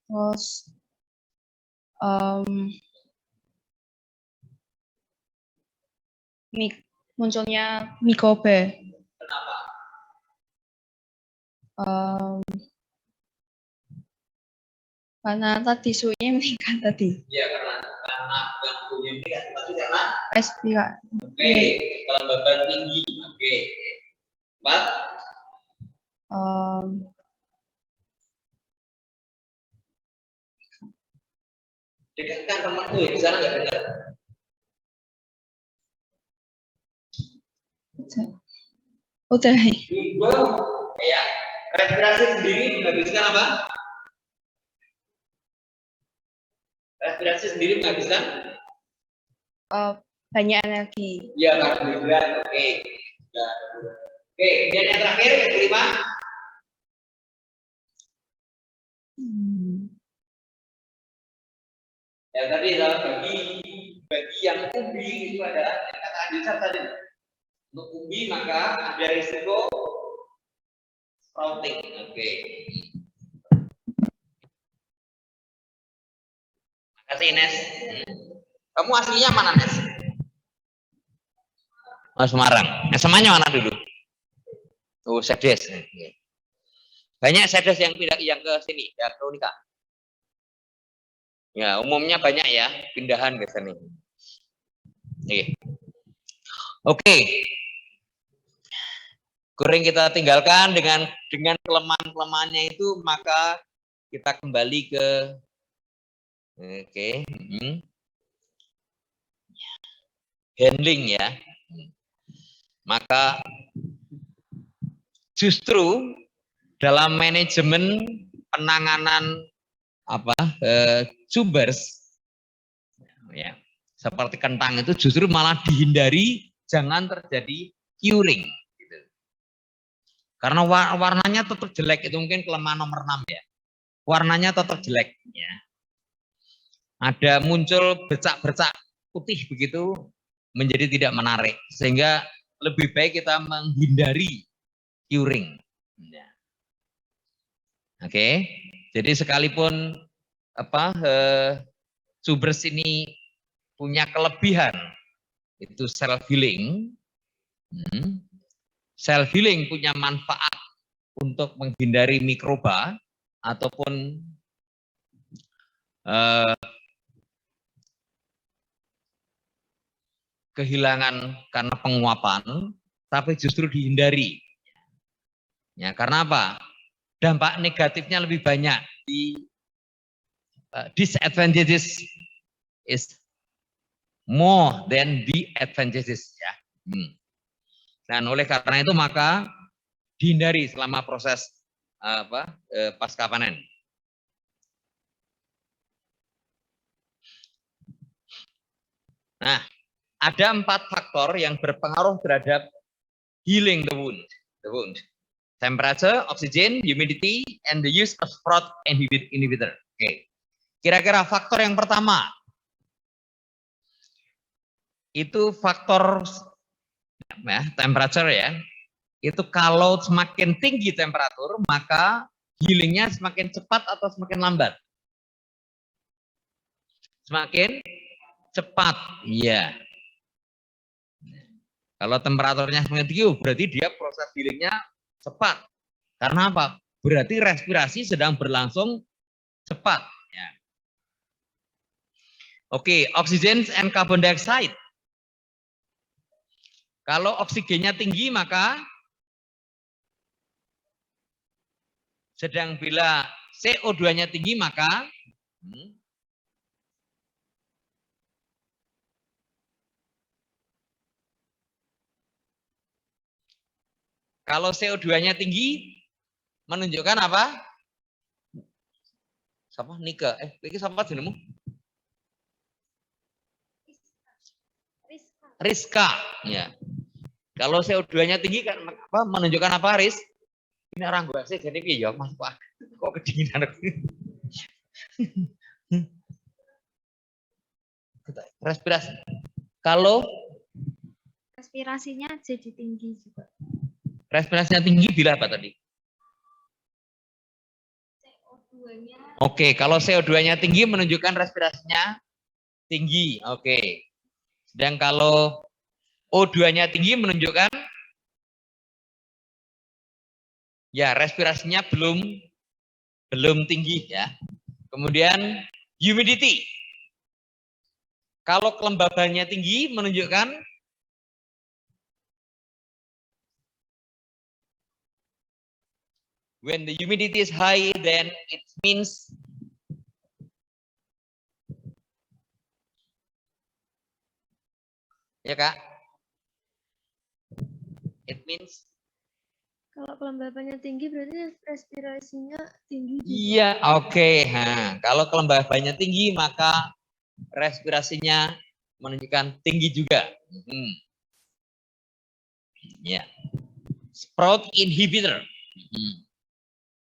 Terus munculnya mikroba. Kenapa? Karena tadi suhunya meningkat tadi. Ya, karena suhunya meningkat, tapi karena Respirasi. oke, kelembaban tinggi. Oke. 4. Dekatkan temanku ya, di sana nggak dengar. Udah. Ya, respirasi sendiri menghabiskan apa? Respirasi sendiri menghabiskan Banyak energi. ya karbohidrat. Oke. Ya. Oke, dan yang terakhir yang kelima. Ya tadi adalah bagi yang umbi itu adalah yang kata Andisa tadi. Untuk umbi maka ada risiko sprouting. Oke. Makasih Ines. Kamu aslinya mana Nes? Oh, Semarang. SMA-nya mana dulu? Oh, Sedes. Banyak Sedes yang pindah yang ke sini, ya ke Unika. Ya, umumnya banyak ya pindahan ke sini. Oke. Kuring kita tinggalkan dengan kelemahan-kelemahannya itu, maka kita kembali ke handling ya. Maka justru dalam manajemen penanganan tubers ya seperti kentang itu justru malah dihindari, jangan terjadi curing gitu. Karena warnanya tetap jelek, itu mungkin kelemahan nomor 6 ya. Warnanya tetap jelek ya. Ada muncul bercak-bercak putih begitu menjadi tidak menarik, sehingga lebih baik kita menghindari curing. Ya. Oke. Jadi sekalipun tubers ini punya kelebihan itu self healing, self healing punya manfaat untuk menghindari mikroba ataupun kehilangan karena penguapan, tapi justru dihindari. Ya, karena apa? Dampak negatifnya lebih banyak. Di disadvantages is more than the advantages. Ya. Dan oleh karena itu maka dihindari selama proses pasca panen. Nah, ada 4 faktor yang berpengaruh terhadap healing the wound. Temperature, oxygen, humidity, and the use of sprout inhibitor. Oke. Kira-kira faktor yang pertama itu faktor temperature ya. Itu kalau semakin tinggi temperatur maka healingnya semakin cepat atau semakin lambat? Semakin cepat, iya. Kalau temperaturnya semakin tinggi, berarti dia proses healingnya cepat. Karena apa? Berarti respirasi sedang berlangsung cepat. Ya. Oke, oxygen and carbon dioxide. Kalau oksigennya tinggi maka sedang bila CO2-nya tinggi maka kalau CO2-nya tinggi menunjukkan apa? Siapa? Nika. Ini siapa jenengmu? Rizka. Ya. Kalau CO2-nya tinggi kan apa? Menunjukkan apa, Riz? Ini orang gue sih jadi piye ya, Mas Pak. Kok kedinginan aku. Respirasi. Kalau Respirasinya jadi tinggi juga. respirasinya tinggi bila apa tadi? CO2-nya. Oke, kalau CO2-nya tinggi menunjukkan respirasinya tinggi. Oke. Dan kalau O2-nya tinggi menunjukkan ya respirasinya belum tinggi ya. Kemudian humidity. Kalau kelembabannya tinggi menunjukkan when the humidity is high then it means ya Kak. It means Kalau kelembabannya tinggi berarti respirasinya tinggi juga. iya, oke. Nah, kalau kelembabannya tinggi maka respirasinya menunjukkan tinggi juga. Ya. Sprout inhibitor.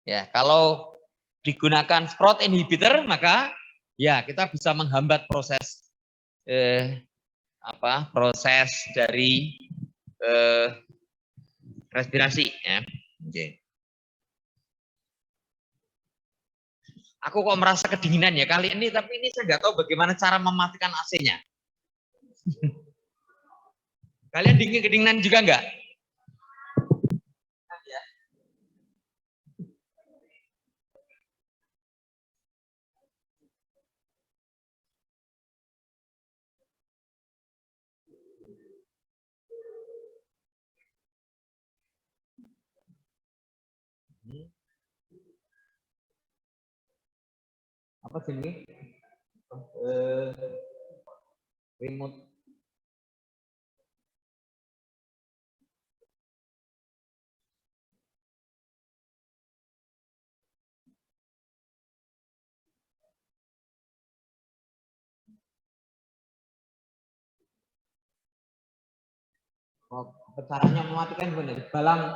Ya, kalau digunakan sprout inhibitor maka ya kita bisa menghambat proses proses dari respirasi ya. Oke. Aku kok merasa kedinginan ya kali ini, tapi ini saya nggak tahu bagaimana cara mematikan AC-nya. Kalian kedinginan juga nggak? Apa sih ini? Remote. Oh, caranya mematikan benar. Balang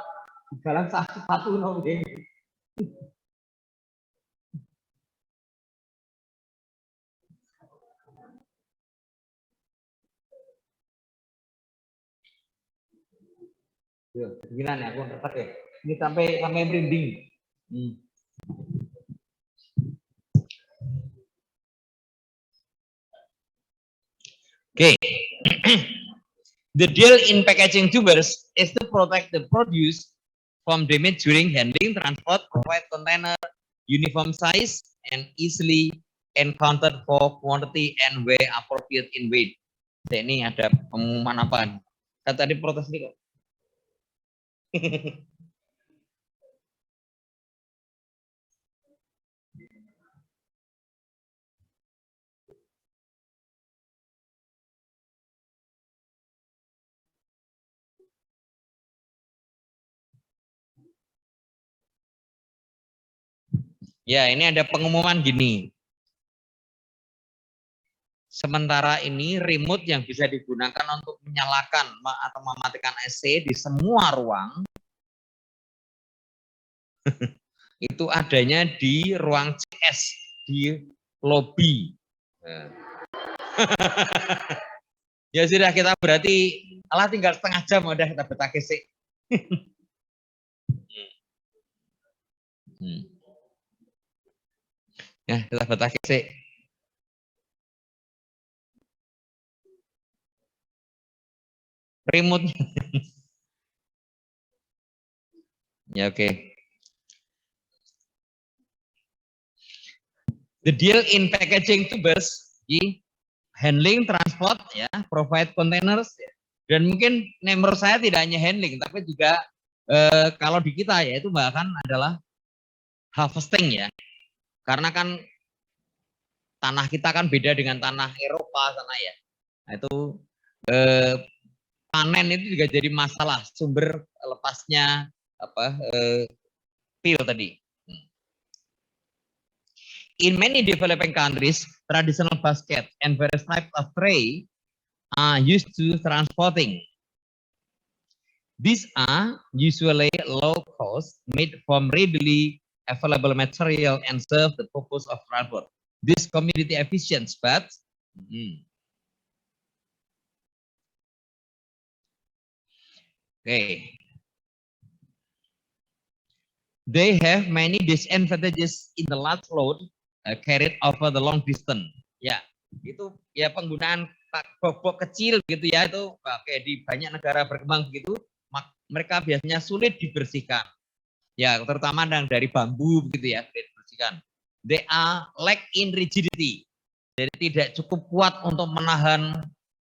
satu nongeng. Gimana ya, aku ngerti ya. Ini sampai merinding. Okay. The deal in packaging tubers is to protect the produce from damage during handling, transport, provide container uniform size and easily encountered for quantity and weigh appropriate in weight. Nah, ini ada pengumuman apa? Kan tadi protes nih kok. Ya, ini ada pengumuman gini. Sementara ini remote yang bisa digunakan untuk menyalakan atau mematikan AC di semua ruang itu adanya di ruang CS di lobby. Nah. Ya sudah, kita berarti tinggal setengah jam udah kita betah kesik. Ya, kita betah kesik. Remote. Ya, oke. The deal in packaging tubers, handling, transport, ya, provide containers, ya. Dan mungkin menurut saya tidak hanya handling, tapi juga kalau di kita ya itu bahkan adalah harvesting ya. Karena kan tanah kita kan beda dengan tanah Eropa sana ya. Nah, itu panen itu juga jadi masalah, sumber lepasnya pil tadi. In many developing countries, traditional basket and various types of tray are used to transporting. These are usually low cost, made from readily available material and serve the purpose of transport. This community efficient, but okay. They have many disadvantages in the large load carried over the long distance. Ya, itu ya penggunaan bobok kecil gitu ya, itu kayak di banyak negara berkembang begitu, mereka biasanya sulit dibersihkan. Ya, terutama dari bambu begitu ya, sulit dibersihkan. They are lack in rigidity. Jadi tidak cukup kuat untuk menahan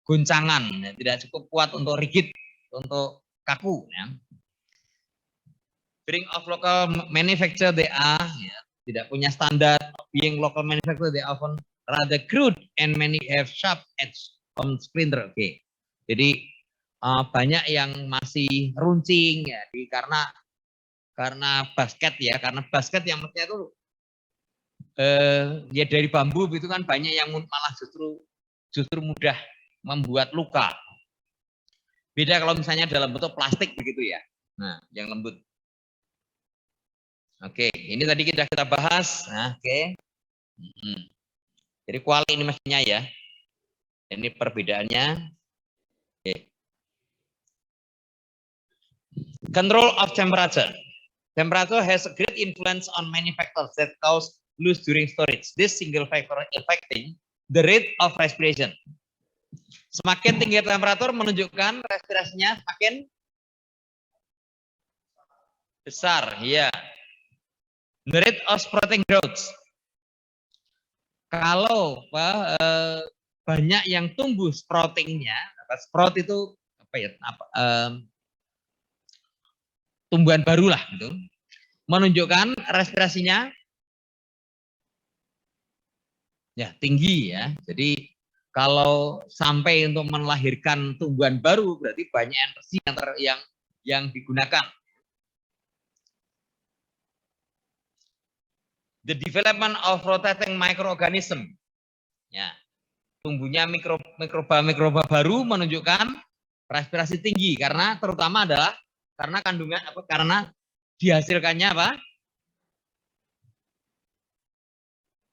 goncangan, ya, tidak cukup kuat untuk rigid, untuk kaku ya. Being of local manufacturer, they are tidak punya standar. Being local manufacturer, they often rather crude and many have sharp edge on splinter. Oke. Jadi banyak yang masih runcing ya, karena basket ya, karena basket yang mestinya itu ya dari bambu itu kan banyak yang malah justru mudah membuat luka. Beda kalau misalnya dalam bentuk plastik begitu ya. Nah, yang lembut. Oke, ini tadi kita bahas. Nah, oke. Jadi kuali ini mestinya ya. Ini perbedaannya. Oke. Control of temperature. Temperature has a great influence on many factors that cause loss during storage. This single factor affecting the rate of respiration. Semakin tinggi temperatur menunjukkan respirasinya semakin besar, ya. The rate of sprouting growth. Kalau banyak yang tumbuh sproutingnya, sprout itu apa ya? Tumbuhan baru lah, gitu. Menunjukkan respirasinya ya tinggi ya. Jadi kalau sampai untuk melahirkan tumbuhan baru berarti banyak energi yang digunakan. The development of rotating microorganism. Ya. Tumbuhnya mikroba baru menunjukkan respirasi tinggi karena terutama adalah karena kandungan karena dihasilkannya apa?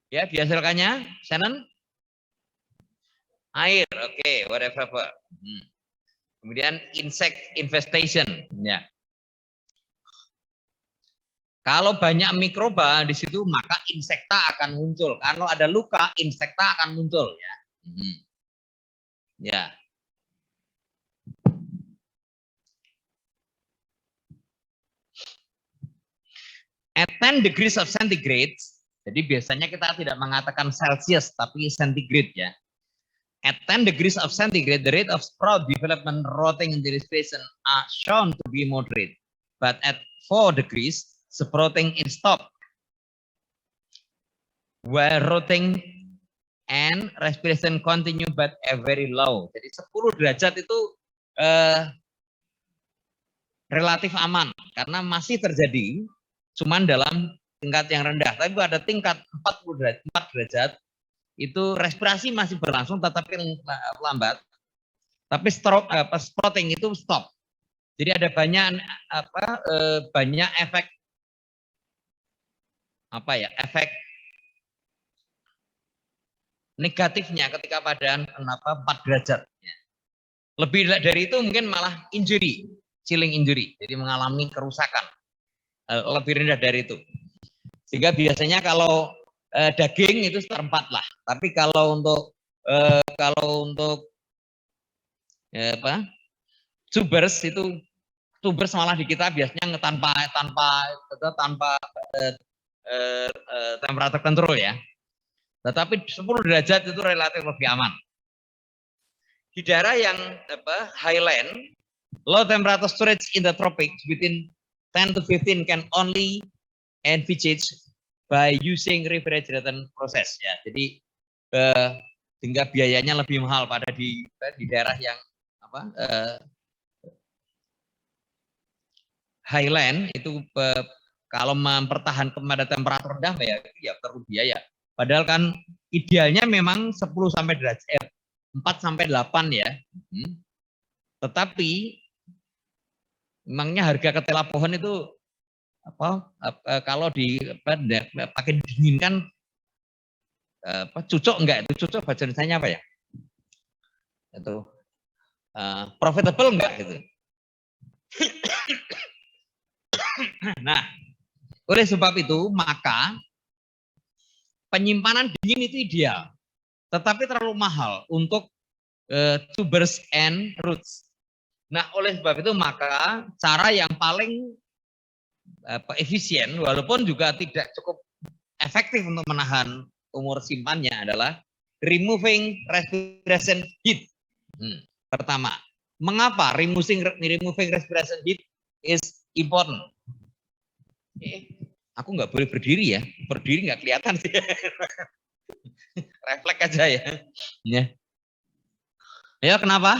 Ya, dihasilkannya Shannon air. Oke, whatever. Kemudian insect infestation, ya. Kalau banyak mikroba di situ, maka insekta akan muncul. Kalau ada luka, insekta akan muncul. Ya. Ya. At 10 degrees of centigrade, Jadi biasanya kita tidak mengatakan Celsius, tapi centigrade ya. At 10 degrees of centigrade, the rate of sprout development rotting in the respiration are shown to be moderate. But at 4 degrees, sprouting is stopped. While rotting and respiration continue but very low. Jadi 10 derajat itu relatif aman karena masih terjadi, cuman dalam tingkat yang rendah. Tapi ada tingkat 4 derajat itu respirasi masih berlangsung tetapi lambat. Tapi sprouting itu stop. Jadi ada banyak efek efek negatifnya ketika pada 4 derajat. Lebih dari itu mungkin malah injury, chilling injury. Jadi mengalami kerusakan. Lebih rendah dari itu. Sehingga biasanya kalau daging itu sekitar 4 lah. Tapi kalau untuk tubers malah di kita biasanya tanpa temperatur kontrol ya. Tetapi 10 derajat itu relatif lebih aman. Di daerah yang highland, low temperature storage in the tropics within 10 to 15 can only envisage by using refrigeration process ya. Jadi sehingga biayanya lebih mahal pada di daerah yang highland itu kalau mempertahankan pada temperatur rendah ya perlu biaya. Padahal kan idealnya memang 10 sampai 4 sampai 8 ya. Tetapi memangnya harga ketela pohon itu kalau pakai dinginkan cucuk enggak? Itu cucuk bahasa Indonesianya apa ya? Itu profitable enggak gitu. Nah, oleh sebab itu maka penyimpanan dingin itu ideal, tetapi terlalu mahal untuk tubers and roots. Nah, oleh sebab itu maka cara yang paling efisien, walaupun juga tidak cukup efektif untuk menahan umur simpannya adalah removing respiration heat. Pertama, mengapa removing respiration heat is important? Aku nggak boleh berdiri ya, berdiri nggak kelihatan sih. Refleks aja ya. Ya kenapa?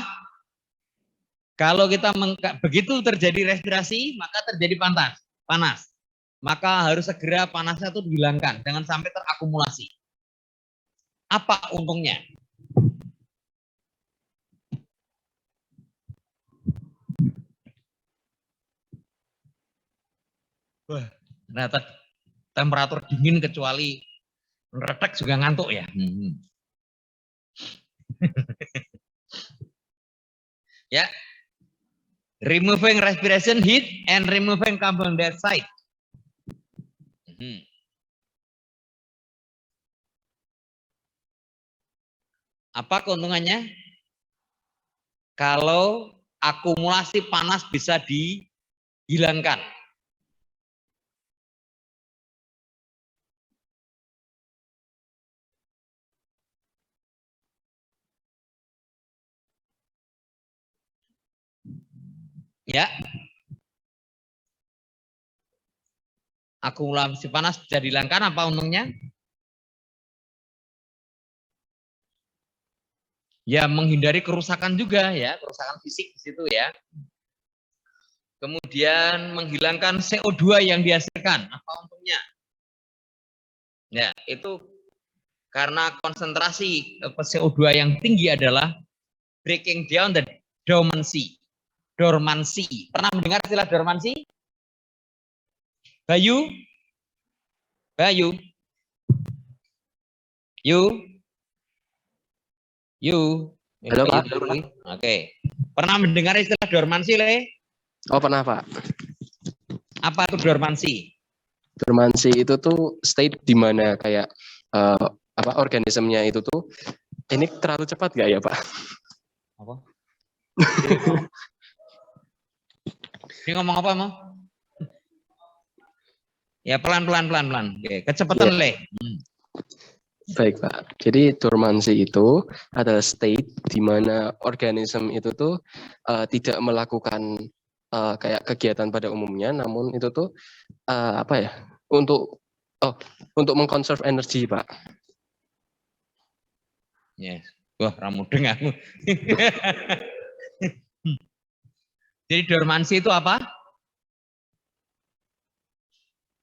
Kalau kita begitu terjadi respirasi, maka terjadi panas. Maka harus segera panasnya itu dihilangkan, jangan sampai terakumulasi. Apa untungnya? Wah, ternyata temperatur dingin kecuali retek juga ngantuk ya. Ya, removing respiration heat and removing carbon dioxide. Apa keuntungannya? Kalau akumulasi panas bisa dihilangkan. Ya, akumulasi panas bisa dihilangkan. Apa untungnya? Ya, menghindari kerusakan juga ya, kerusakan fisik di situ ya. Kemudian menghilangkan CO2 yang dihasilkan. Apa untungnya? Ya, itu karena konsentrasi CO2 yang tinggi adalah breaking down the dormancy. Dormansi. Pernah mendengar istilah dormansi? Bayu? Halo, Pak. Oke. Pernah mendengar istilah dormansi, Le? Oh, pernah, Pak. Apa itu dormansi? Dormansi itu tuh state di mana kayak organismenya itu tuh ini terlalu cepat nggak ya, Pak? Apa? Ini ngomong apa, Mo? Ya pelan-pelan. Oke, kecepatan Ya. Le. Baik, Pak. Jadi dormansi itu adalah state di mana organisme itu tuh tidak melakukan kayak kegiatan pada umumnya, namun itu tuh apa ya? Untuk mengkonserv energi, Pak. Yes. Wah, ramudeng aku. Jadi dormansi itu apa?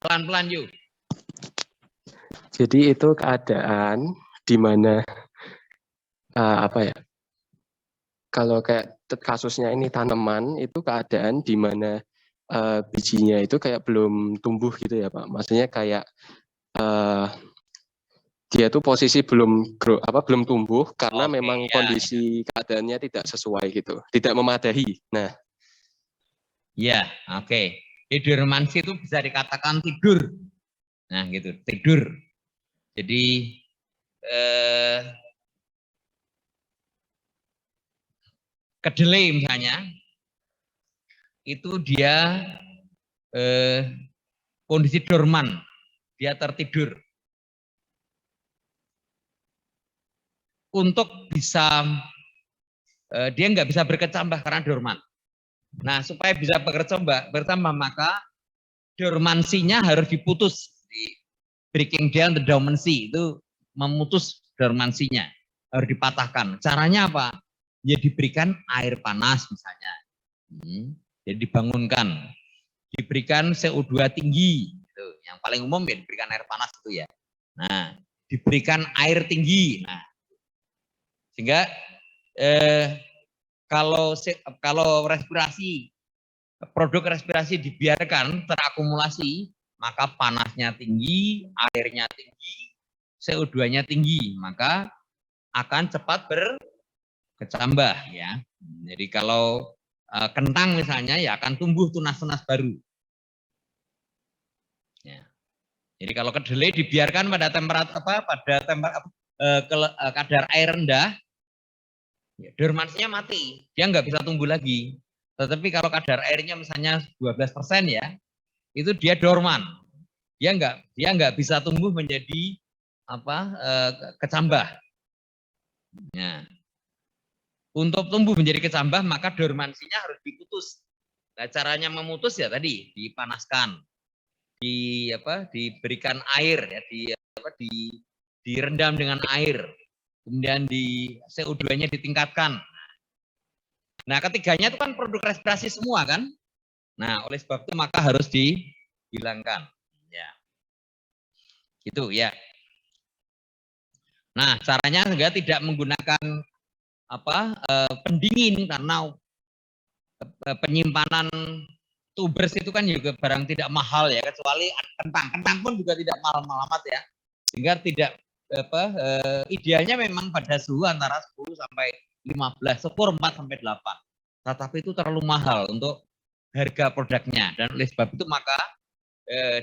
Pelan-pelan yuk. Jadi itu keadaan di mana apa ya? Kalau kayak kasusnya ini tanaman, itu keadaan di mana bijinya itu kayak belum tumbuh gitu ya, Pak. Maksudnya kayak dia tuh posisi belum belum tumbuh karena memang kondisi keadaannya tidak sesuai gitu, tidak memadai. Nah, ya, oke. Dormansi itu bisa dikatakan tidur. Nah, gitu, tidur. Jadi kedelai misalnya itu dia kondisi dorman, dia tertidur. Untuk bisa dia nggak bisa berkecambah karena dorman. Nah, supaya bisa bertambah maka dormansinya harus diputus. Breaking down the dormancy itu memutus dormansinya, harus dipatahkan. Caranya apa? Ya diberikan air panas misalnya. Jadi dibangunkan, diberikan CO2 tinggi. Gitu. Yang paling umum ya diberikan air panas itu ya. Nah, diberikan air tinggi. Nah, sehingga kalau respirasi, produk respirasi dibiarkan terakumulasi, maka panasnya tinggi, airnya tinggi, CO2-nya tinggi, maka akan cepat berkecambah ya. Jadi kalau kentang misalnya ya akan tumbuh tunas-tunas baru. Ya. Jadi kalau kedelai dibiarkan pada kadar air rendah, ya, dormansinya mati, dia nggak bisa tumbuh lagi. Tetapi kalau kadar airnya misalnya 12% ya, itu dia dorman, dia nggak bisa tumbuh menjadi kecambah. Nah, untuk tumbuh menjadi kecambah maka dormansinya harus diputus. Nah, caranya memutus ya tadi dipanaskan, diberikan air ya, direndam dengan air, kemudian CO2-nya ditingkatkan. Nah, ketiganya itu kan produk respirasi semua kan. Nah, oleh sebab itu maka harus dihilangkan. Ya. Itu ya. Nah, caranya juga tidak menggunakan pendingin karena penyimpanan tubers itu kan juga barang tidak mahal ya, kecuali kentang. Kentang pun juga tidak mahal-mahal amat ya. Sehingga tidak idealnya memang pada suhu antara 10 sampai 15, syukur 4 sampai 8. Tetapi itu terlalu mahal untuk harga produknya, dan oleh sebab itu maka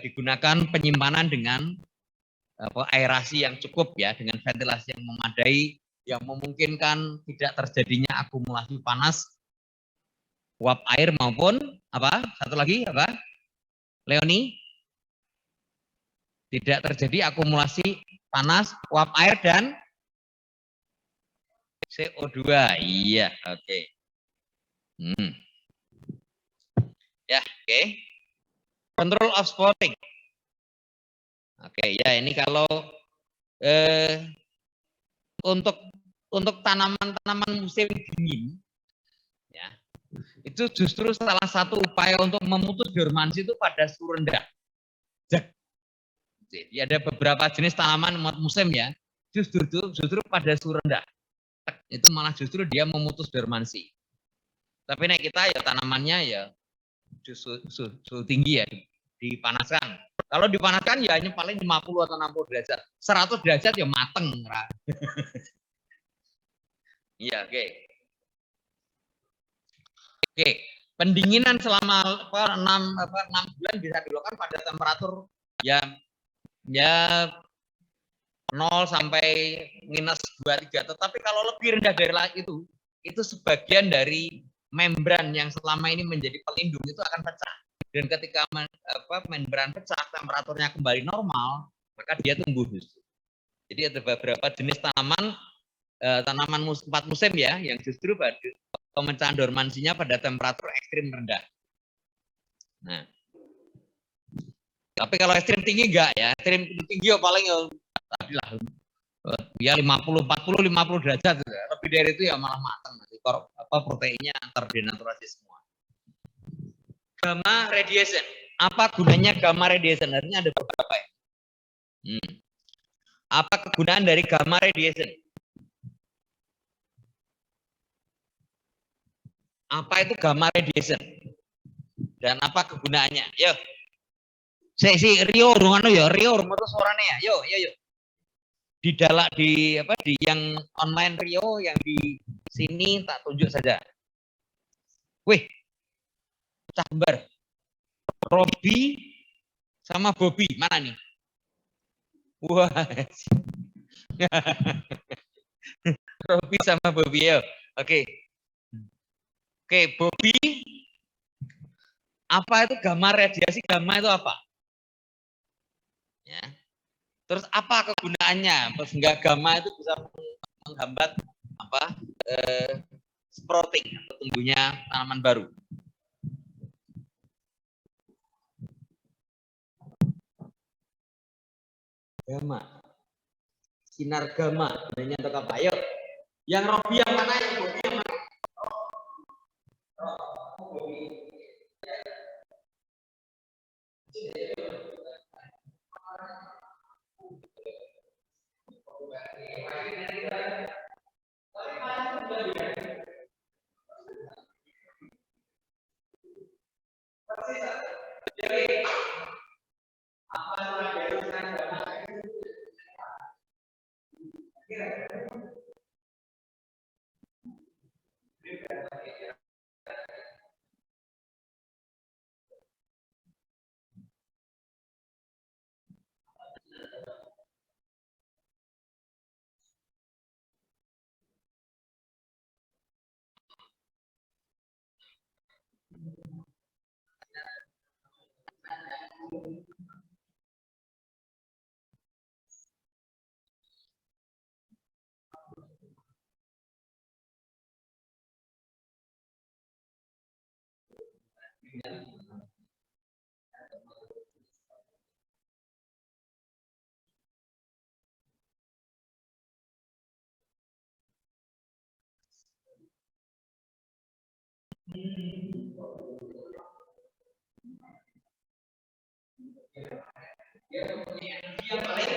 digunakan penyimpanan dengan aerasi yang cukup ya, dengan ventilasi yang memadai yang memungkinkan tidak terjadinya akumulasi panas uap air maupun satu lagi Leoni, tidak terjadi akumulasi panas uap air dan CO2. Iya, oke. Ya, oke. Control of spotting. Oke, ya ini kalau untuk tanaman-tanaman musim dingin, ya itu justru salah satu upaya untuk memutus dormansi itu pada suhu rendah. Jadi ada beberapa jenis tanaman musim ya, justru pada suhu rendah. Itu malah justru dia memutus dormansi. Tapi nek kita ya tanamannya ya suhu tinggi ya, dipanaskan. Kalau dipanaskan ya hanya paling 50 atau 60 derajat. 100 derajat ya mateng. Iya, oke. Oke, pendinginan selama 6 bulan bisa dilakukan pada temperatur ya 0 sampai -2-3. Tetapi kalau lebih rendah dari itu sebagian dari membran yang selama ini menjadi pelindung itu akan pecah. Dan ketika membran pecah, temperaturnya kembali normal, maka dia tumbuh. Jadi ada beberapa jenis tanaman 4 musim ya, yang justru pada pemecahan dormansinya pada temperatur ekstrim rendah. Nah, tapi kalau ekstrim tinggi enggak ya, ekstrim tinggi ya paling tadi lah ya 50 derajat, lebih dari itu ya malah matang, nanti proteinnya terdenaturasi semua. Gamma radiation, apa gunanya gamma radiation? Artinya ada beberapa ya. Apa kegunaan dari gamma radiation? Apa itu gamma radiation? Dan apa kegunaannya? Yo. Si Rio rumano ya, Rio rumoto suaranya ya. Yo. Di yang online Rio, yang di sini tak tunjuk saja. Wih. Pecah kembar. Robi sama Bobby, mana nih? Wah. Robi sama Bobby ya. Oke, Bobby. Apa itu gamma radiasi? Gamma itu apa? Ya. Terus apa kegunaannya? Sehingga gamma itu bisa menghambat sprouting atau tumbuhnya tanaman baru. Gamma. Sinar gamma. Ini untuk apa? Ayo. Yang Robi yang mana? Yang Bobby yang mana? Yang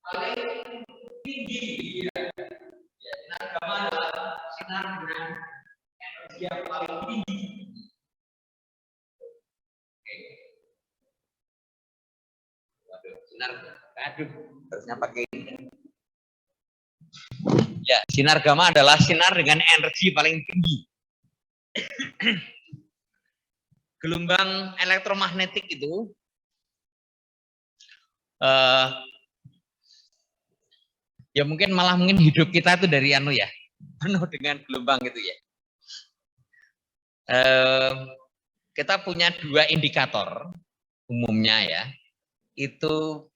paling tinggi ya. Sinar gamma adalah sinar dengan energi yang paling tinggi. Harusnya pakai ini. Ya, sinar gamma adalah sinar dengan energi paling tinggi. Gelombang elektromagnetik itu ya mungkin hidup kita itu dari penuh dengan gelombang gitu ya. Kita punya 2 indikator umumnya ya, itu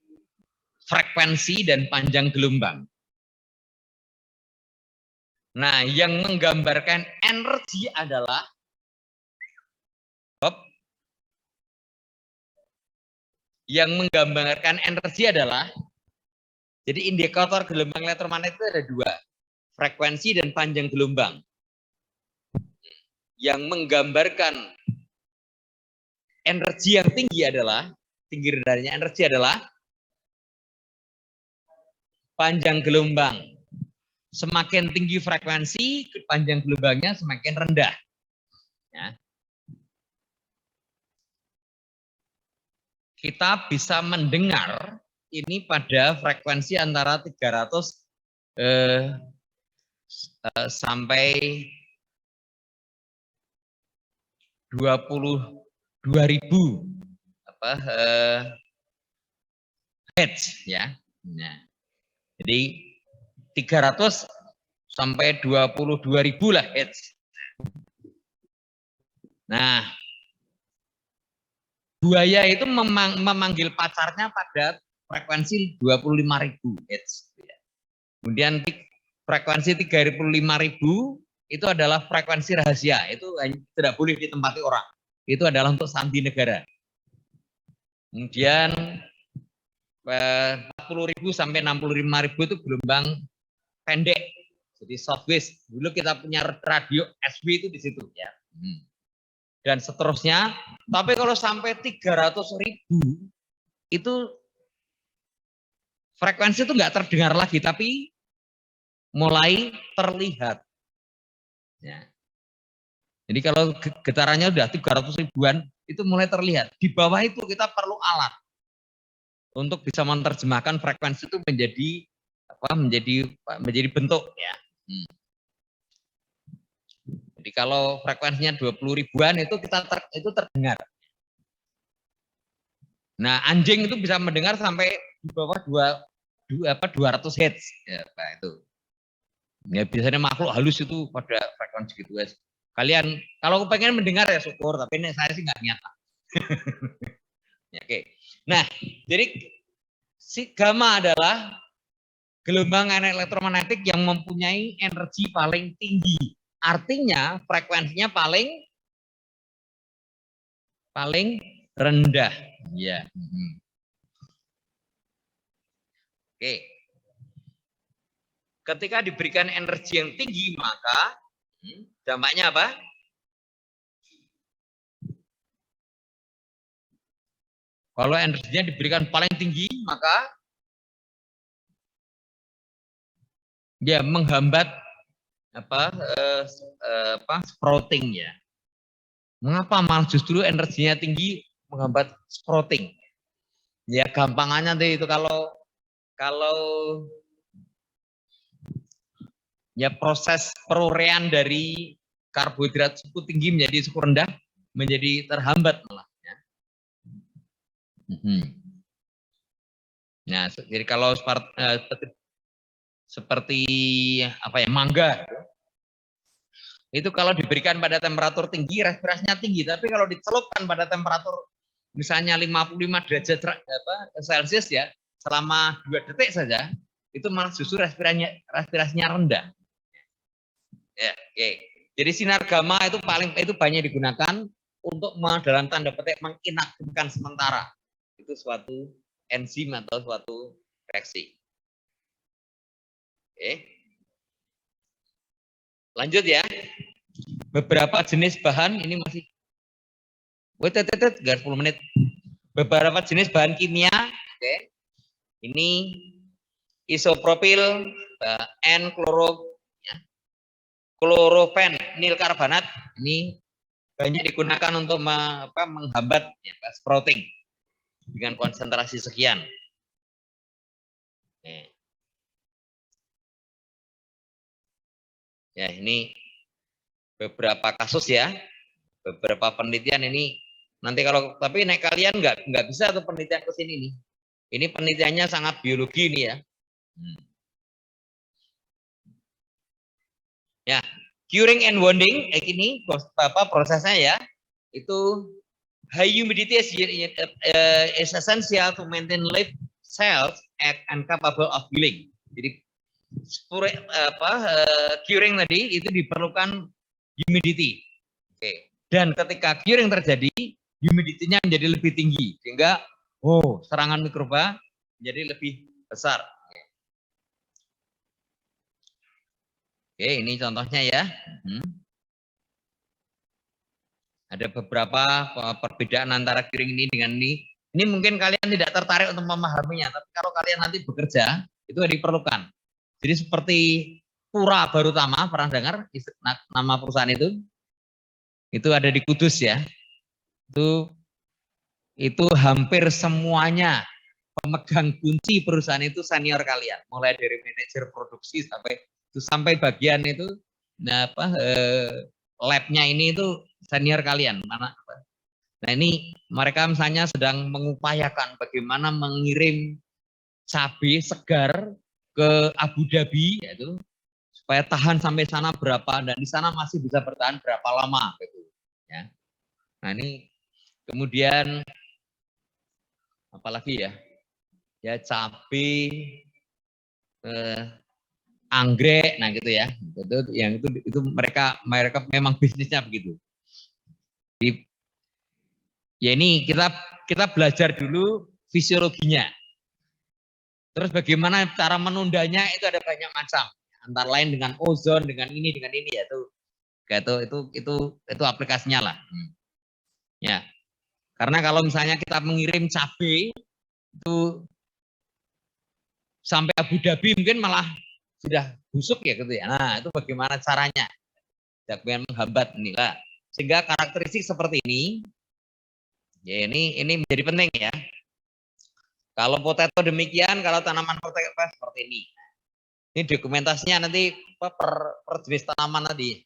frekuensi dan panjang gelombang. Nah, yang menggambarkan energi adalah jadi indikator gelombang elektromagnetik itu ada 2, frekuensi dan panjang gelombang. Yang menggambarkan energi yang tinggi rendahnya energi adalah panjang gelombang. Semakin tinggi frekuensi, panjang gelombangnya semakin rendah. Ya. Kita bisa mendengar ini pada frekuensi antara 300 sampai 22.000 Hertz ya. Nah, jadi 300 sampai 22.000 lah Hertz. Nah, buaya itu memanggil pacarnya pada frekuensi 25.000 Hz. Kemudian frekuensi 35.000 itu adalah frekuensi rahasia. Itu tidak boleh ditempati orang. Itu adalah untuk sandi negara. Kemudian 40.000 sampai 65.000 itu gelombang pendek. Jadi soft wave. Dulu kita punya radio SW itu di situ ya. Dan seterusnya. Tapi kalau sampai 300.000 itu frekuensi itu nggak terdengar lagi, tapi mulai terlihat. Ya. Jadi kalau getarannya udah 300 ribuan itu mulai terlihat. Di bawah itu kita perlu alat untuk bisa menerjemahkan frekuensi itu menjadi apa? Menjadi bentuk ya. Jadi kalau frekuensinya 20 ribuan itu itu terdengar. Nah, anjing itu bisa mendengar sampai di bawah 200 Hz ya, Pak, itu. Ya biasanya makhluk halus itu pada frekuensi gitu guys. Kalian kalau pengen mendengar ya syukur, tapi ini saya sih nggak niat. Ya, oke. Nah, jadi si gamma adalah gelombang elektromagnetik yang mempunyai energi paling tinggi. Artinya frekuensinya paling rendah. Ya. Oke. Ketika diberikan energi yang tinggi, maka dampaknya apa? Kalau energinya diberikan paling tinggi, maka dia menghambat sprouting ya. Mengapa malah justru energinya tinggi menghambat sprouting? Ya gampangannya itu kalau ya proses perurean dari karbohidrat suhu tinggi menjadi suhu rendah menjadi terhambat malah. Ya. Nah, jadi kalau seperti apa ya mangga, itu kalau diberikan pada temperatur tinggi respirasinya tinggi, tapi kalau dicelupkan pada temperatur misalnya 55 derajat Celcius ya selama 2 detik saja, itu malah justru respirasinya rendah. Ya, oke. Jadi sinar gamma itu banyak digunakan untuk dalam tanda petik menginaktifkan sementara itu suatu enzim atau suatu reaksi. Oke. Lanjut ya. Beberapa jenis bahan ini masih 10 menit. Beberapa jenis bahan kimia, oke. Ini isopropil, N-klorofen-nil karbonat ini banyak digunakan untuk menghambat ya, sprouting dengan konsentrasi sekian. Ya ini beberapa kasus ya, beberapa penelitian ini nanti tapi naik kalian nggak bisa tuh penelitian ke sini nih. Ini penelitiannya sangat biologi nih ya. Ya, curing and wounding ini prosesnya ya. Itu high humidity is essential to maintain live cells and capable of healing. Jadi curing tadi itu diperlukan humidity. Oke. Dan ketika curing terjadi, humidity-nya menjadi lebih tinggi sehingga serangan mikroba menjadi lebih besar. Oke, ini contohnya ya. Ada beberapa perbedaan antara curing ini dengan ini. Ini mungkin kalian tidak tertarik untuk memahaminya, tapi kalau kalian nanti bekerja, itu diperlukan. Jadi seperti Pura Barutama, pernah dengar nama perusahaan itu? Itu ada di Kudus ya. Itu hampir semuanya pemegang kunci perusahaan itu senior kalian, mulai dari manajer produksi sampai bagian itu labnya ini itu senior kalian. Nah ini mereka misalnya sedang mengupayakan bagaimana mengirim cabai segar ke Abu Dhabi yaitu supaya tahan sampai sana berapa dan di sana masih bisa bertahan berapa lama gitu ya. Nah, ini kemudian apalagi ya? Ya cabai, anggrek, nah gitu ya. Itu mereka memang bisnisnya begitu. Jadi, ya ini kita belajar dulu fisiologinya. Terus bagaimana cara menundanya itu ada banyak macam. Antara lain dengan ozon, dengan ini ya itu aplikasinya lah. Ya. Karena kalau misalnya kita mengirim cabai itu sampai Abu Dhabi mungkin malah sudah busuk ya gitu ya. Nah, itu bagaimana caranya? Jangan menghambat inilah. Sehingga karakteristik seperti ini ya ini menjadi penting ya. Kalau potato demikian, kalau tanaman potato seperti ini. Ini dokumentasinya nanti per jenis tanaman tadi.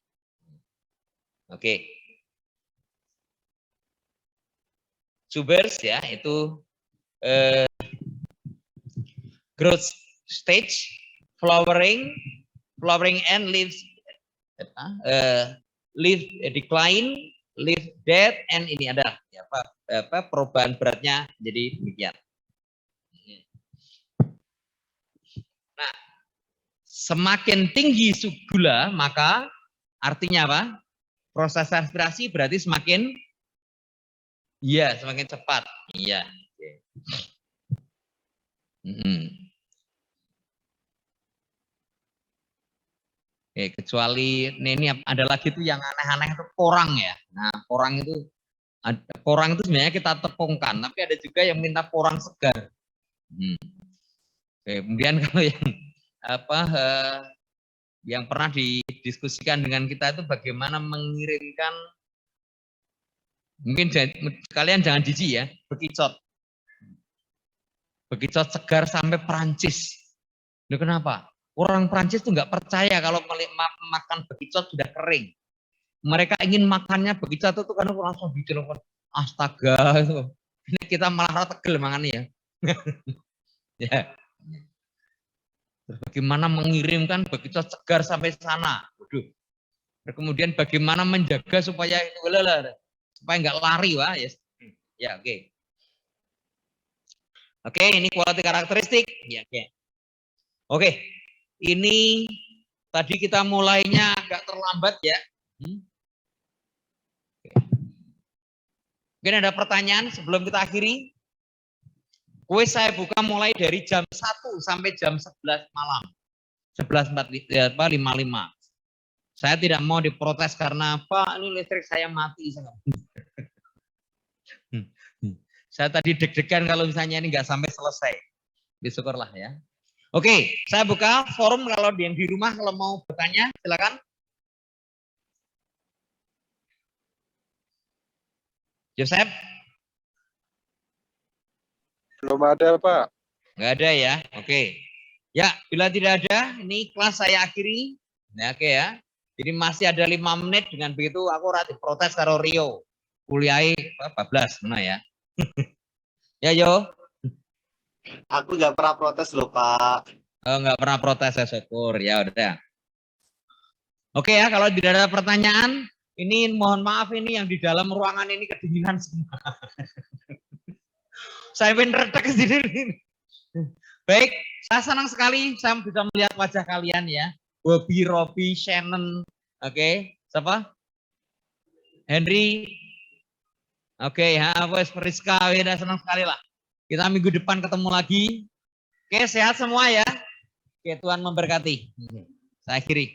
Oke. Tubers ya itu growth stage, flowering and leaves leaf decline, leaf death, and ini ada ya, perubahan beratnya jadi demikian. Nah, semakin tinggi suhu gula maka artinya apa? Proses respirasi berarti semakin cepat. Iya. Oke, kecuali ini ada lagi tuh yang aneh-aneh itu porang ya. Nah, porang itu sebenarnya kita tepungkan, tapi ada juga yang minta porang segar. Oke, kemudian kalau yang pernah didiskusikan dengan kita itu bagaimana mengirimkan, mungkin kalian jangan jijik ya, bekicot segar sampai Perancis. Nah, kenapa? Orang Perancis tuh nggak percaya kalau makan bekicot sudah kering. Mereka ingin makannya bekicot itu karena langsung ditelepon, astaga itu. Ini kita malah tegel makannya ya. Ya. Bagaimana mengirimkan bekicot segar sampai sana? Waduh. Kemudian bagaimana menjaga supaya nggak lari, wah ya. Ya, oke. Oke, ini quality karakteristik. Ya, oke. Oke. Ini tadi kita mulainya agak terlambat ya. Mungkin ada pertanyaan sebelum kita akhiri? Kuis saya buka mulai dari jam 1 sampai jam 11 malam. 11.55. Saya tidak mau diprotes karena apa? Ini listrik saya mati. Saya tadi deg-degan kalau misalnya ini nggak sampai selesai. Syukurlah ya. Oke, saya buka forum kalau yang di rumah kalau mau bertanya, silakan. Joseph? Belum ada, Pak. Nggak ada ya, oke. Ya, bila tidak ada, ini kelas saya akhiri. Nah, oke ya. Jadi masih ada 5 menit, dengan begitu aku rati protes karo Rio. Kuliah 14, mana ya? Ya, Yo. Aku nggak pernah protes loh, Pak. Oh, nggak pernah protes, ya syukur. Ya udah. Oke ya, kalau tidak ada pertanyaan, ini mohon maaf ini yang di dalam ruangan ini kedinginan semua. Saya bener ke sini. Baik, saya senang sekali saya bisa melihat wajah kalian ya. Bobby, Robby, Shannon, oke. Siapa? Henry. Oke, ya, wes Priska, udah senang sekali lah. Kita minggu depan ketemu lagi. Oke, sehat semua ya. Oke, Tuhan memberkati. Saya akhiri.